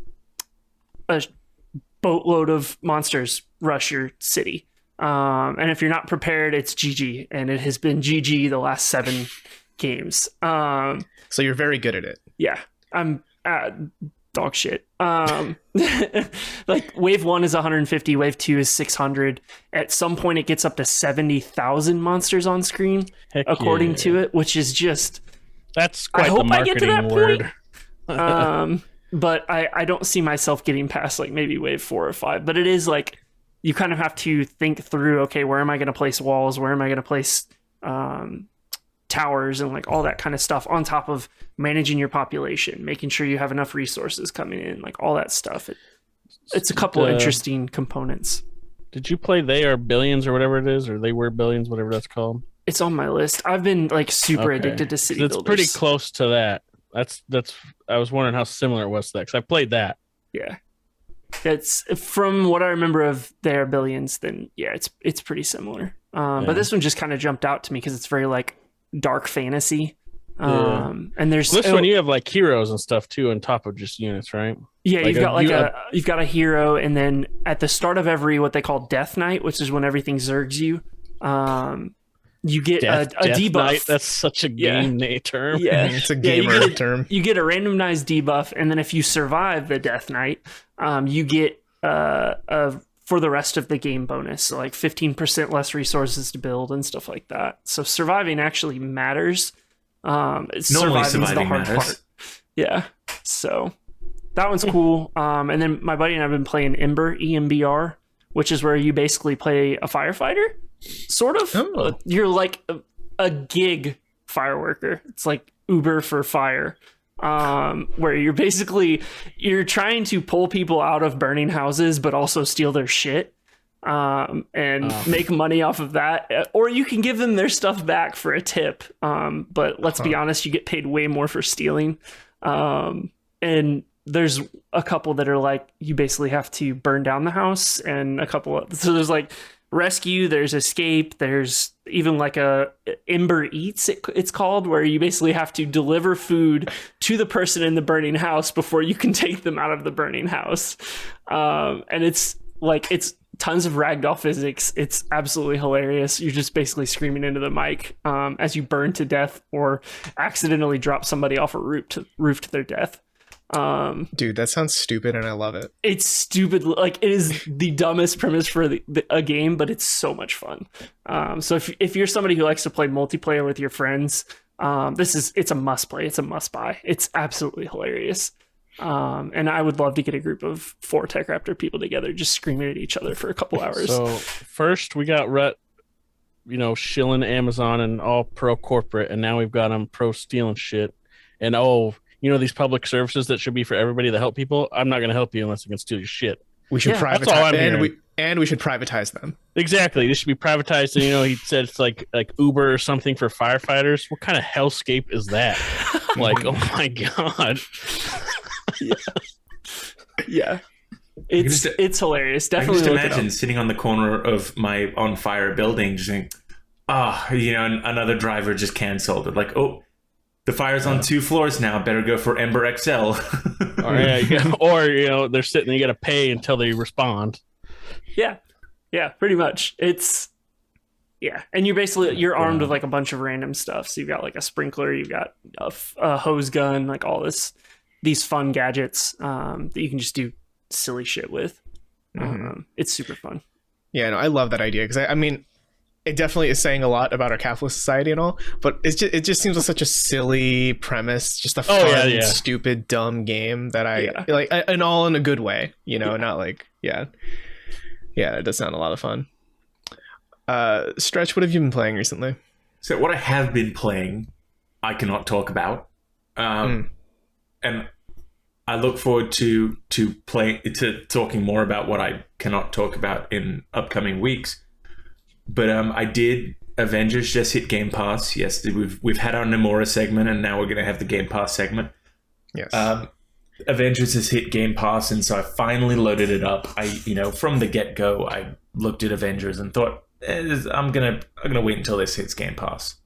boatload of monsters rush your city. And if you're not prepared, it's GG. And it has been GG the last 7 games. So you're very good at it. Yeah, I'm dog shit. Like wave 1 is 150, wave 2 is 600. At some point it gets up to 70,000 monsters on screen, Heck according yeah. to it, which is just, That's quite I the hope I get to marketing that word. but I don't see myself getting past like maybe wave 4 or 5, but it is like, you kind of have to think through, okay, where am I going to place walls? Where am I going to place towers and like all that kind of stuff, on top of managing your population, making sure you have enough resources coming in, like all that stuff. It's a couple of interesting components. Did you play They Are Billions or whatever it is, or They Were Billions, whatever that's called? It's on my list. I've been like super Okay. addicted to city It's builders. pretty close to that. That's. I was wondering how similar it was to that, because I played that. Yeah. It's from what I remember of They Are Billions, then yeah, it's pretty similar. But this one just kind of jumped out to me because it's very like dark fantasy. And there's This one you have like heroes and stuff too, on top of just units, right? yeah, like you've got a hero, and then at the start of every what they call Death Night, which is when everything zergs you, you get a debuff. Knight, that's such a Yeah. game name term. Yeah, It's a you gamer get term. You get a randomized debuff, and then if you survive the Death Knight, you get a for the rest of the game bonus. So like 15% less resources to build and stuff like that. So surviving actually matters. Normally Surviving's the surviving hard matters. part. Yeah. So that one's cool. And then my buddy and I've been playing Embr, EMBR, which is where you basically play a firefighter, sort of. Oh. You're like a gig fireworker. It's like Uber for fire, where you're trying to pull people out of burning houses, but also steal their shit. And make money off of that, or you can give them their stuff back for a tip. But let's be honest, you get paid way more for stealing. And there's a couple that are like, you basically have to burn down the house, and so there's like rescue, there's escape, there's even like a Embr Eats, it's called, where you basically have to deliver food to the person in the burning house before you can take them out of the burning house. And it's tons of ragdoll physics. It's absolutely hilarious. You're just basically screaming into the mic as you burn to death or accidentally drop somebody off a roof to their death. Dude, that sounds stupid and I love it. It's stupid. Like, it is the dumbest premise for a game, but it's so much fun. So if you're somebody who likes to play multiplayer with your friends, it's a must play. It's a must buy. It's absolutely hilarious. And I would love to get a group of 4 TechRaptor people together just screaming at each other for a couple hours. So first we got Rhett, shilling Amazon and all pro corporate, and now we've got them pro stealing shit. And these public services that should be for everybody that help people, I'm not going to help you unless I can steal your shit. We should that's all I'm privatize, hearing. and we should privatize them. Exactly. They should be privatized. And, he said it's like Uber or something for firefighters. What kind of hellscape is that? Like, oh my God. Yeah. It's hilarious. Definitely. I can look just it imagine up. sitting on the corner of my on fire building, just saying, another driver just canceled. Like, the fire's on 2 floors now. Better go for Embr XL. or they're sitting. You got to pay until they respond. Yeah, pretty much. And you're armed with like a bunch of random stuff. So you've got like a sprinkler, you've got a hose gun, like all these fun gadgets that you can just do silly shit with. It's super fun. Yeah, no, I love that idea because I mean, it definitely is saying a lot about our capitalist society and all, but it just seems like such a silly premise, just a fun, stupid, dumb game that I like, and all in a good way, not like, it does sound a lot of fun. Stretch, what have you been playing recently? So what I have been playing, I cannot talk about, and I look forward to talking more about what I cannot talk about in upcoming weeks. But I did. Avengers just hit Game Pass. Yes, we've had our Nomura segment, and now we're going to have the Game Pass segment. Yes. Avengers has hit Game Pass, and so I finally loaded it up. From the get go, I looked at Avengers and thought, I'm gonna wait until this hits Game Pass.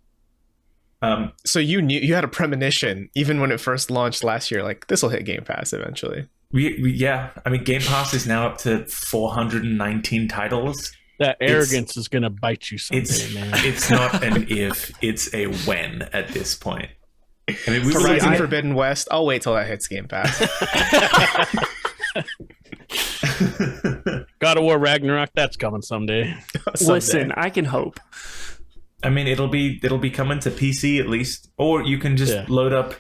So you had a premonition even when it first launched last year, like this will hit Game Pass eventually. I mean, Game Pass is now up to 419 titles. That arrogance is going to bite you someday, man. It's not an if, it's a when at this point. I mean, Horizon Forbidden West, I'll wait till that hits Game Pass. God of War Ragnarok, that's coming someday. Listen, I can hope. I mean, it'll be coming to PC at least, or you can just load up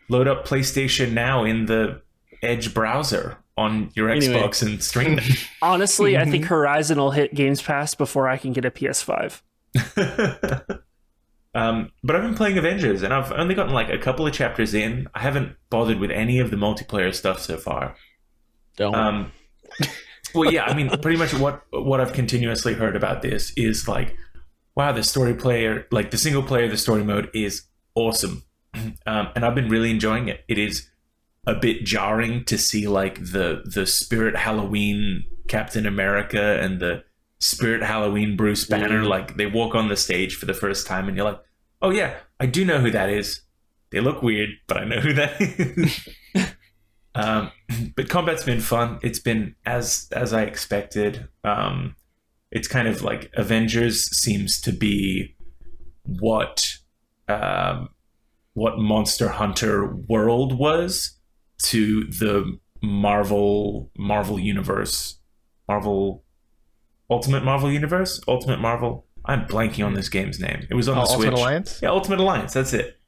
PlayStation Now in the Edge browser on your Xbox and stream it. Honestly, I think Horizon will hit Games Pass before I can get a PS5. But I've been playing Avengers, and I've only gotten like a couple of chapters in. I haven't bothered with any of the multiplayer stuff so far. Don't. Well, yeah, I mean, pretty much what I've continuously heard about this is like, wow, the single player, the story mode is awesome. And I've been really enjoying it. It is a bit jarring to see like the Spirit Halloween Captain America and the Spirit Halloween Bruce Banner. Like they walk on the stage for the first time and you're like, oh yeah, I do know who that is. They look weird, but I know who that is. But combat's been fun. It's been as I expected. It's kind of like Avengers seems to be what Monster Hunter World was to the Marvel universe. Marvel Ultimate Marvel Universe, Ultimate Marvel. I'm blanking on this game's name. It was on the Switch. Ultimate Alliance? Yeah, Ultimate Alliance. That's it.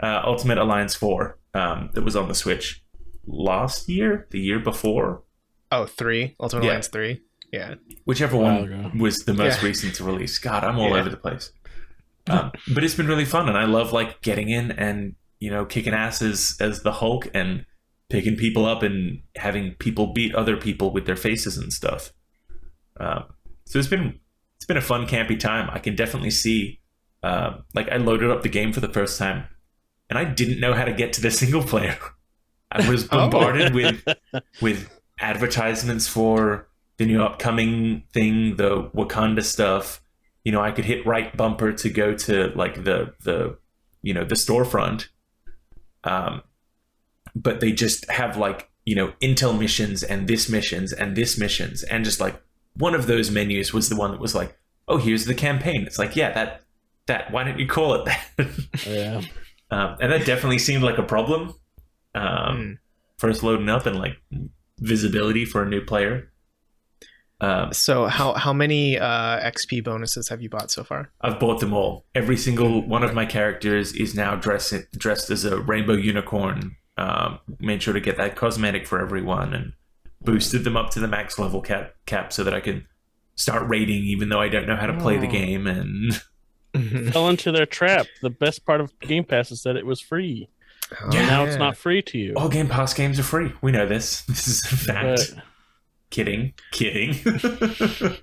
Ultimate Alliance 4. That was on the Switch last year, the year before. Oh, 3. Ultimate Alliance 3. Yeah. Whichever one was the most recent to release. God, I'm all over the place. But it's been really fun, and I love like getting in and kicking asses as the Hulk and picking people up and having people beat other people with their faces and stuff. So it's been a fun campy time. I can definitely see. Like I loaded up the game for the first time, and I didn't know how to get to the single player. I was bombarded with advertisements for the new upcoming thing, the Wakanda stuff. I could hit right bumper to go to like the storefront. But they just have like, Intel missions and this missions and this missions. And just like one of those menus was the one that was like, oh, here's the campaign. It's like, yeah, that why don't you call it that? Yeah. And that definitely seemed like a problem. First loading up and like visibility for a new player. So how many XP bonuses have you bought so far? I've bought them all. Every single one of my characters is now dressed as a rainbow unicorn. Made sure to get that cosmetic for everyone and boosted them up to the max level cap so that I can start raiding even though I don't know how to play the game. And fell into their trap. The best part of Game Pass is that it was free. Now it's not free to you. All Game Pass games are free. We know this. This is a fact. Kidding. But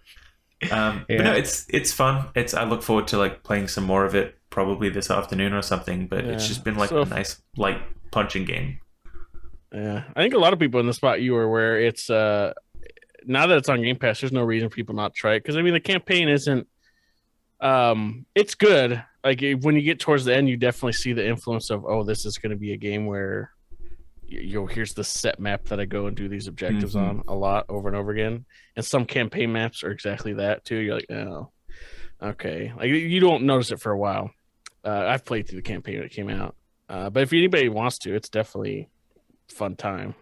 no, it's fun. I look forward to like playing some more of it probably this afternoon or something. But it's just been like a nice light punching game. Yeah, I think a lot of people in the spot you were where it's now that it's on Game Pass, there's no reason for people not to try it because I mean the campaign isn't. It's good. Like when you get towards the end, you definitely see the influence of this is going to be a game where. Here's the set map that I go and do these objectives on a lot over and over again. And some campaign maps are exactly that too. You're like, oh, okay. Like you don't notice it for a while. I've played through the campaign when it came out. But if anybody wants to, it's definitely a fun time.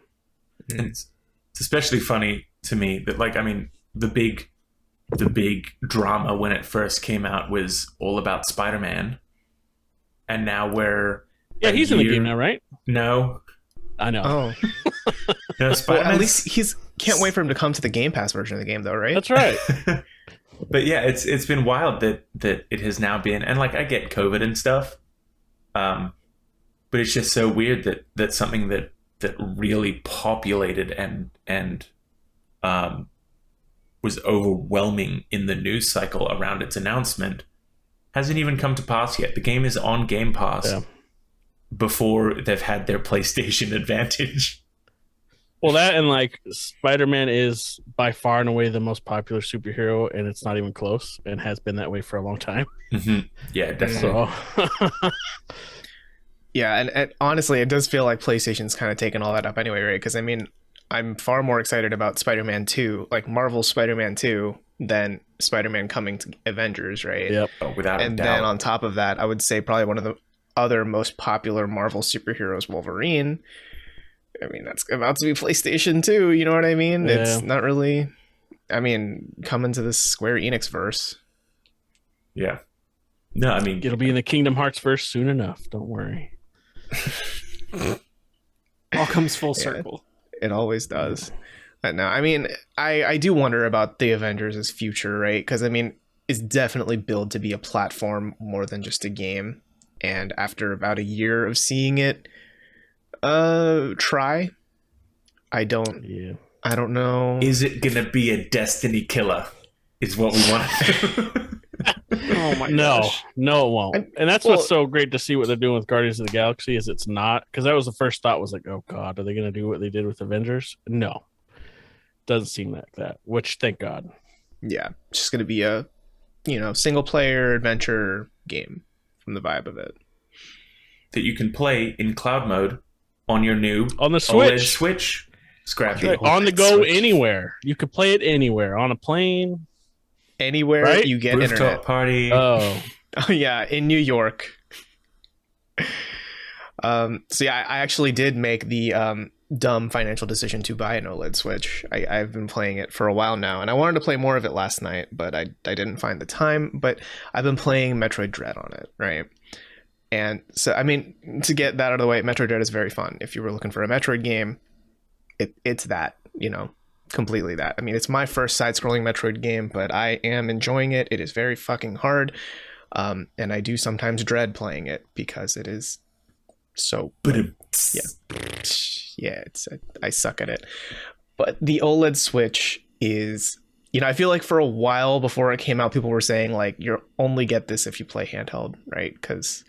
It's especially funny to me that like, I mean, the big drama when it first came out was all about Spider-Man. And now he's in the game now, right? No. I know. Oh, no, well, at least can't wait for him to come to the Game Pass version of the game, though, right? That's right. But yeah, it's been wild that it has now been, and like I get COVID and stuff, but it's just so weird that something that really populated and was overwhelming in the news cycle around its announcement hasn't even come to pass yet. The game is on Game Pass. Yeah. Before they've had their PlayStation advantage. Well, that and like Spider-Man is by far and away the most popular superhero, and it's not even close, and has been that way for a long time. Mm-hmm. Yeah, definitely. So. Yeah, and honestly, it does feel like PlayStation's kind of taken all that up anyway, right? Because I mean, I'm far more excited about Spider-Man 2, like Marvel's Spider-Man 2, than Spider-Man coming to Avengers, right? Yep. Oh, without a doubt. And then on top of that, I would say probably one of the other most popular Marvel superheroes, Wolverine. I mean, that's about to be PlayStation 2, you know what I mean? Yeah. It's not really, I mean, coming to this Square Enix verse. Yeah. No, I mean, it'll be in the Kingdom Hearts verse soon enough. Don't worry. All comes full circle. It always does. But no, I mean, I do wonder about the Avengers' future, right? Because I mean, it's definitely built to be a platform more than just a game. And after about a year of seeing it try, I don't know. Is it gonna be a Destiny killer? Is what we want. Oh my gosh. No, it won't. And that's what's so great to see what they're doing with Guardians of the Galaxy is it's not, because that was the first thought was like, oh God, are they gonna do what they did with Avengers? No. Doesn't seem like that, which thank God. Yeah. It's just gonna be a single player adventure game. From the vibe of it, that you can play in cloud mode on your new on the Switch. OLED Switch. Scrappy on the go Switch. Anywhere you could play it anywhere on a plane, anywhere right? You get rooftop internet party. Oh yeah, in New York. So yeah, I actually did make the dumb financial decision to buy an OLED Switch. I've been playing it for a while now, and I wanted to play more of it last night, but I didn't find the time. But I've been playing Metroid Dread on it, right? And so, I mean, to get that out of the way, Metroid Dread is very fun. If you were looking for a Metroid game, it's that, you know, completely that. I mean, it's my first side-scrolling Metroid game, but I am enjoying it. It is very fucking hard, and I do sometimes dread playing it because it is so... Yeah, I suck at it. But the OLED Switch is... You know, I feel like for a while before it came out, people were saying, like, you only get this if you play handheld, right? Because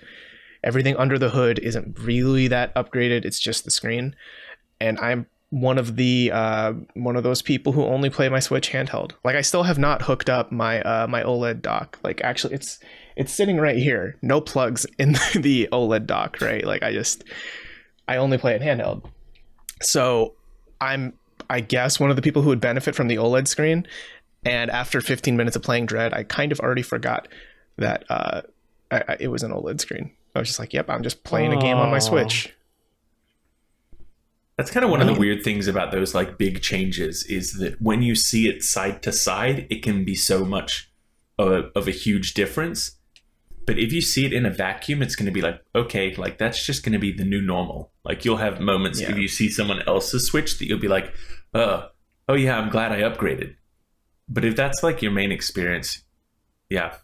everything under the hood isn't really that upgraded. It's just the screen. And I'm one of those people who only play my Switch handheld. Like, I still have not hooked up my my OLED dock. Like, actually, it's sitting right here. No plugs in the OLED dock, right? Like, I only play it handheld. So I guess one of the people who would benefit from the OLED screen. And after 15 minutes of playing Dread, I kind of already forgot that it was an OLED screen. I was just like, yep, I'm just playing a game on my Switch. That's kind of one of the weird things about those like big changes is that when you see it side to side, it can be so much of a huge difference. But if you see it in a vacuum, it's going to be like, okay, like that's just going to be the new normal. Like you'll have moments if you see someone else's Switch that you'll be like, oh yeah, I'm glad I upgraded. But if that's like your main experience, yeah.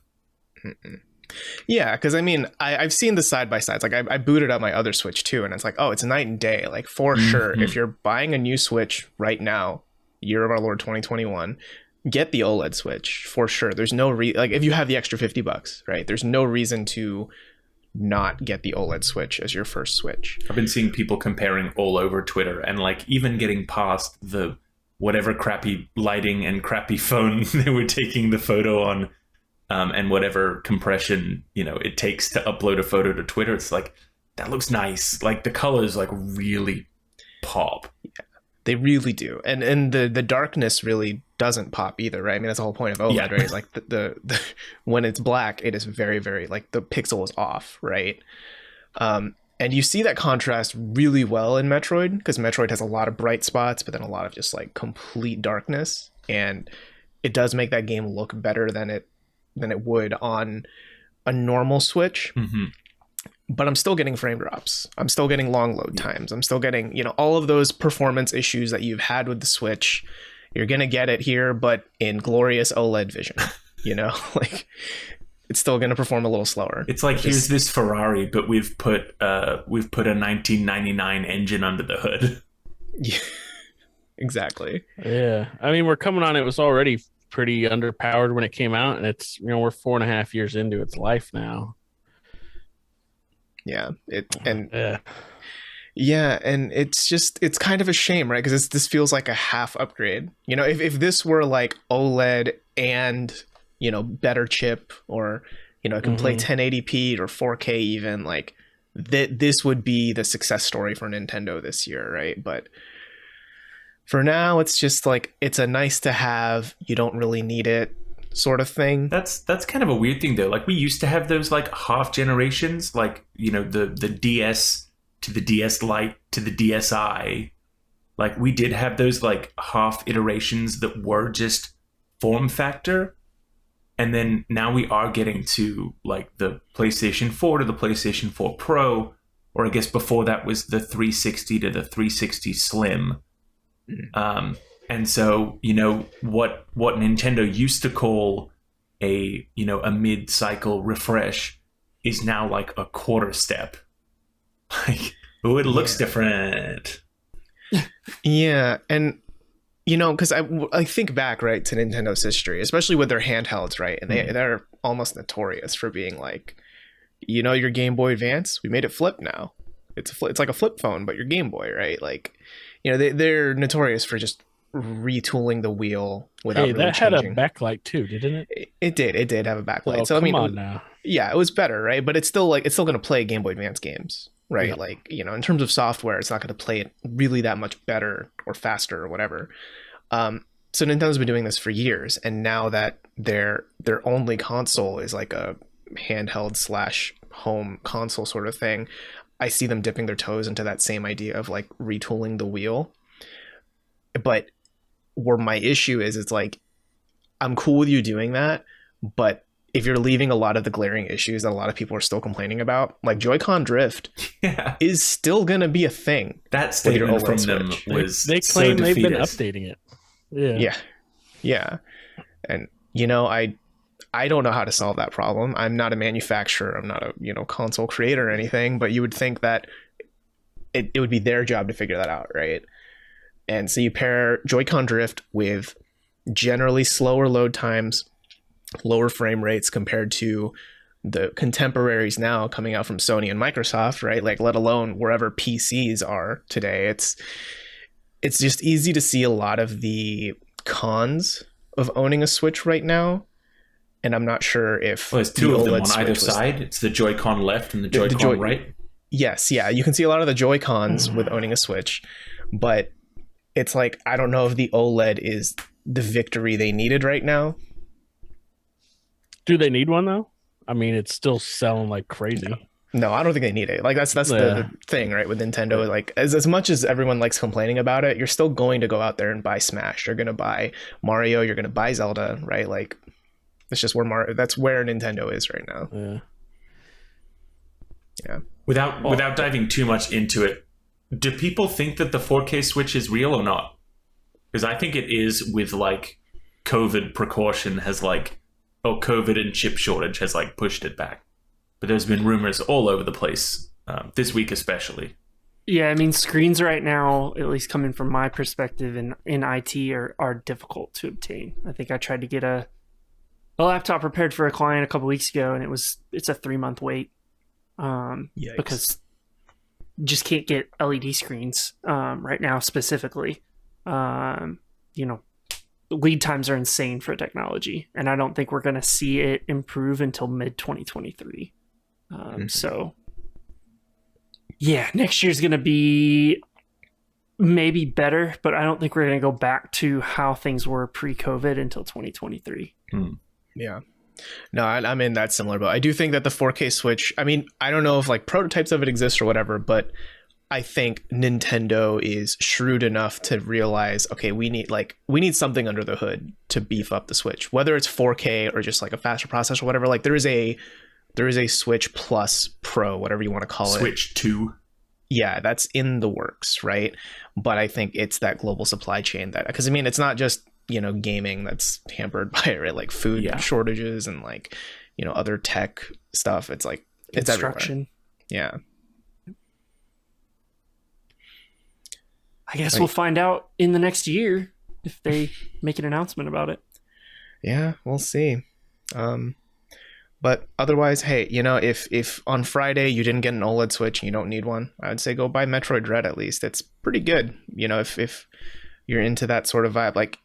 Yeah, because I mean, I've seen the side-by-sides. Like I booted up my other Switch too, and it's like, oh, it's night and day. Like for sure, if you're buying a new Switch right now, year of our Lord 2021, get the OLED Switch for sure. There's no like if you have the extra $50, right? There's no reason to not get the OLED Switch as your first Switch. I've been seeing people comparing all over Twitter and like even getting past the whatever crappy lighting and crappy phone they were taking the photo on, and whatever compression, you know, it takes to upload a photo to Twitter. It's like, that looks nice. Like the colors like really pop. Yeah, they really do. And the darkness really doesn't pop either, right? I mean, that's the whole point of OLED, right? It's like the when it's black, it is very, very like the pixel is off, right? And you see that contrast really well in Metroid, because Metroid has a lot of bright spots, but then a lot of just like complete darkness. And it does make that game look better than it would on a normal Switch. But I'm still getting frame drops. I'm still getting long load times. I'm still getting, you know, all of those performance issues that you've had with the Switch. You're going to get it here, but in glorious OLED vision, you know, like it's still going to perform a little slower. It's like, here's this Ferrari, but we've put a 1999 engine under the hood. Yeah, exactly. Yeah. I mean, we're coming on, it was already pretty underpowered when it came out, and it's, you know, we're 4.5 years into its life now. Yeah. Yeah, and it's kind of a shame, right? Because this feels like a half upgrade. You know, if this were like OLED and, you know, better chip, or, you know, it can play 1080p or 4K even, like this would be the success story for Nintendo this year, right? But for now, it's just like, it's a nice to have, you don't really need it sort of thing. That's kind of a weird thing though. Like we used to have those like half generations, like, you know, the DS to the DS Lite to the DSi. Like we did have those like half iterations that were just form factor. And then now we are getting to like the PlayStation 4 to the PlayStation 4 Pro, or I guess before that was the 360 to the 360 Slim. And so, you know, what Nintendo used to call a, you know, a mid-cycle refresh is now like a quarter step. Like, oh, it looks different. Yeah, and you know, because I think back, right, to Nintendo's history, especially with their handhelds, right, and they're almost notorious for being like, you know, your Game Boy Advance, we made it flip now. It's like a flip phone, but your Game Boy, right? Like, you know, they're notorious for just retooling the wheel without really that changing. had a backlight too, didn't it? It did have a backlight. So I come mean, on now. Yeah, it was better, right? But it's still going to play Game Boy Advance games, right? Yeah. Like, you know, in terms of software, it's not going to play it really that much better or faster or whatever. So Nintendo's been doing this for years, and now that their only console is like a handheld / home console sort of thing, I see them dipping their toes into that same idea of like retooling the wheel. But where my issue is, it's like, I'm cool with you doing that, but if you're leaving a lot of the glaring issues that a lot of people are still complaining about, like Joy-Con drift is still going to be a thing. That statement from them was they claim so they've been defeatist. updating it. Yeah. And, you know, I don't know how to solve that problem. I'm not a manufacturer. I'm not a, you know, console creator or anything, but you would think that it would be their job to figure that out, right? And so you pair Joy-Con drift with generally slower load times, lower frame rates compared to the contemporaries now coming out from Sony and Microsoft, right? Like, let alone wherever PCs are today. It's just easy to see a lot of the cons of owning a Switch right now. And I'm not sure if there's two of them on Switch either side. It's the Joy-Con left and the Joy-Con right. Yes, yeah. You can see a lot of the Joy-Cons with owning a Switch, but it's like, I don't know if the OLED is the victory they needed right now. Do they need one though? I mean, it's still selling like crazy. No, I don't think they need it. Like, that's the thing, right? With Nintendo, like, as much as everyone likes complaining about it, you're still going to go out there and buy Smash. You're going to buy Mario. You're going to buy Zelda, right? Like, it's just where that's where Nintendo is right now. Yeah. Without diving too much into it, do people think that the 4K Switch is real or not? Because I think it is, with like COVID precaution has like, COVID and chip shortage has like pushed it back. But there's been rumors all over the place this week especially. Yeah, I mean, screens right now, at least coming from my perspective in IT, are difficult to obtain. I think I tried to get a laptop prepared for a client a couple weeks ago, and it's a 3-month wait because you just can't get LED screens right now specifically. You know, lead times are insane for technology, and I don't think we're going to see it improve until mid-2023. So, yeah, next year's going to be maybe better, but I don't think we're going to go back to how things were pre-COVID until 2023. Yeah. No, I'm in that similar boat. I do think that the 4K Switch, I mean, I don't know if like prototypes of it exist or whatever, but I think Nintendo is shrewd enough to realize, okay, we need something under the hood to beef up the Switch, whether it's 4K or just like a faster processor or whatever. Like, there is a Switch Plus Pro, whatever you want to call it. Switch 2. Yeah, that's in the works, right? But I think it's that global supply chain that, because I mean, it's not just, you know, gaming that's hampered by it, right? Like food shortages and like, you know, other tech stuff. It's like, it's everywhere. Yeah. I guess we'll find out in the next year if they make an announcement about it. Yeah, we'll see. But otherwise, hey, you know, if on Friday you didn't get an OLED Switch and you don't need one, I would say go buy Metroid Dread at least. It's pretty good. You know, if you're into that sort of vibe, like,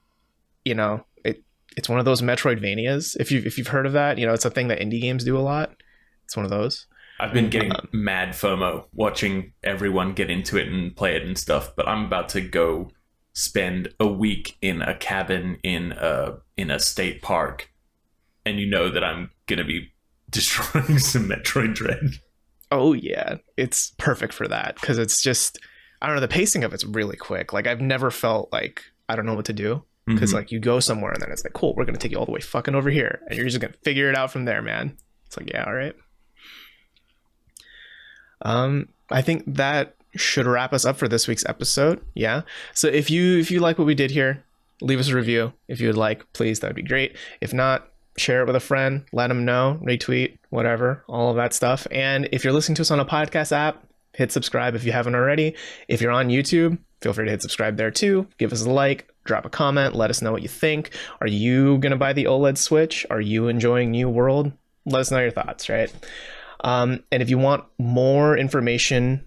you know, it's one of those Metroidvanias. If you've heard of that, you know, it's a thing that indie games do a lot. It's one of those. I've been getting mad FOMO watching everyone get into it and play it and stuff, but I'm about to go spend a week in a cabin in a state park, and you know that I'm gonna be destroying some Metroid Dread. Oh yeah, it's perfect for that because it's just, I don't know, the pacing of it's really quick. Like, I've never felt like I don't know what to do, because like you go somewhere and then it's like, cool, we're gonna take you all the way fucking over here, and you're just gonna figure it out from there, man. It's like, yeah, all right. I think that should wrap us up for this week's episode. Yeah. So if you like what we did here, leave us a review. If you would like, please, that'd be great. If not, share it with a friend, let them know, retweet, whatever, all of that stuff. And if you're listening to us on a podcast app, hit subscribe if you haven't already. If you're on YouTube, feel free to hit subscribe there too. Give us a like, drop a comment, let us know what you think. Are you going to buy the OLED Switch? Are you enjoying New World? Let us know your thoughts, right? And if you want more information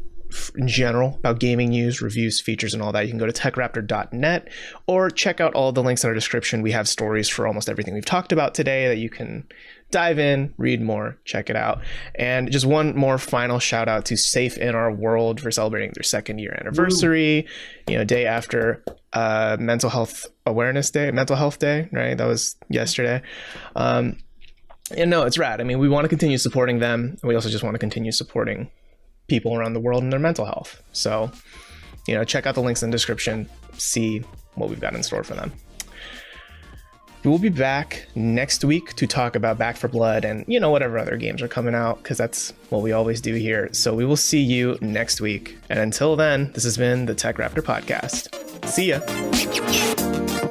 in general about gaming news, reviews, features, and all that, you can go to techraptor.net or check out all the links in our description. We have stories for almost everything we've talked about today that you can dive in, read more, check it out. And just one more final shout out to Safe in Our World for celebrating their 2nd year anniversary, you know, day after Mental Health Day, right? That was yesterday. And no, it's rad. I mean, we want to continue supporting them. And we also just want to continue supporting people around the world and their mental health. So, check out the links in the description, see what we've got in store for them. We'll be back next week to talk about Back 4 Blood and, whatever other games are coming out, because that's what we always do here. So we will see you next week. And until then, this has been the TechRaptor Podcast. See ya.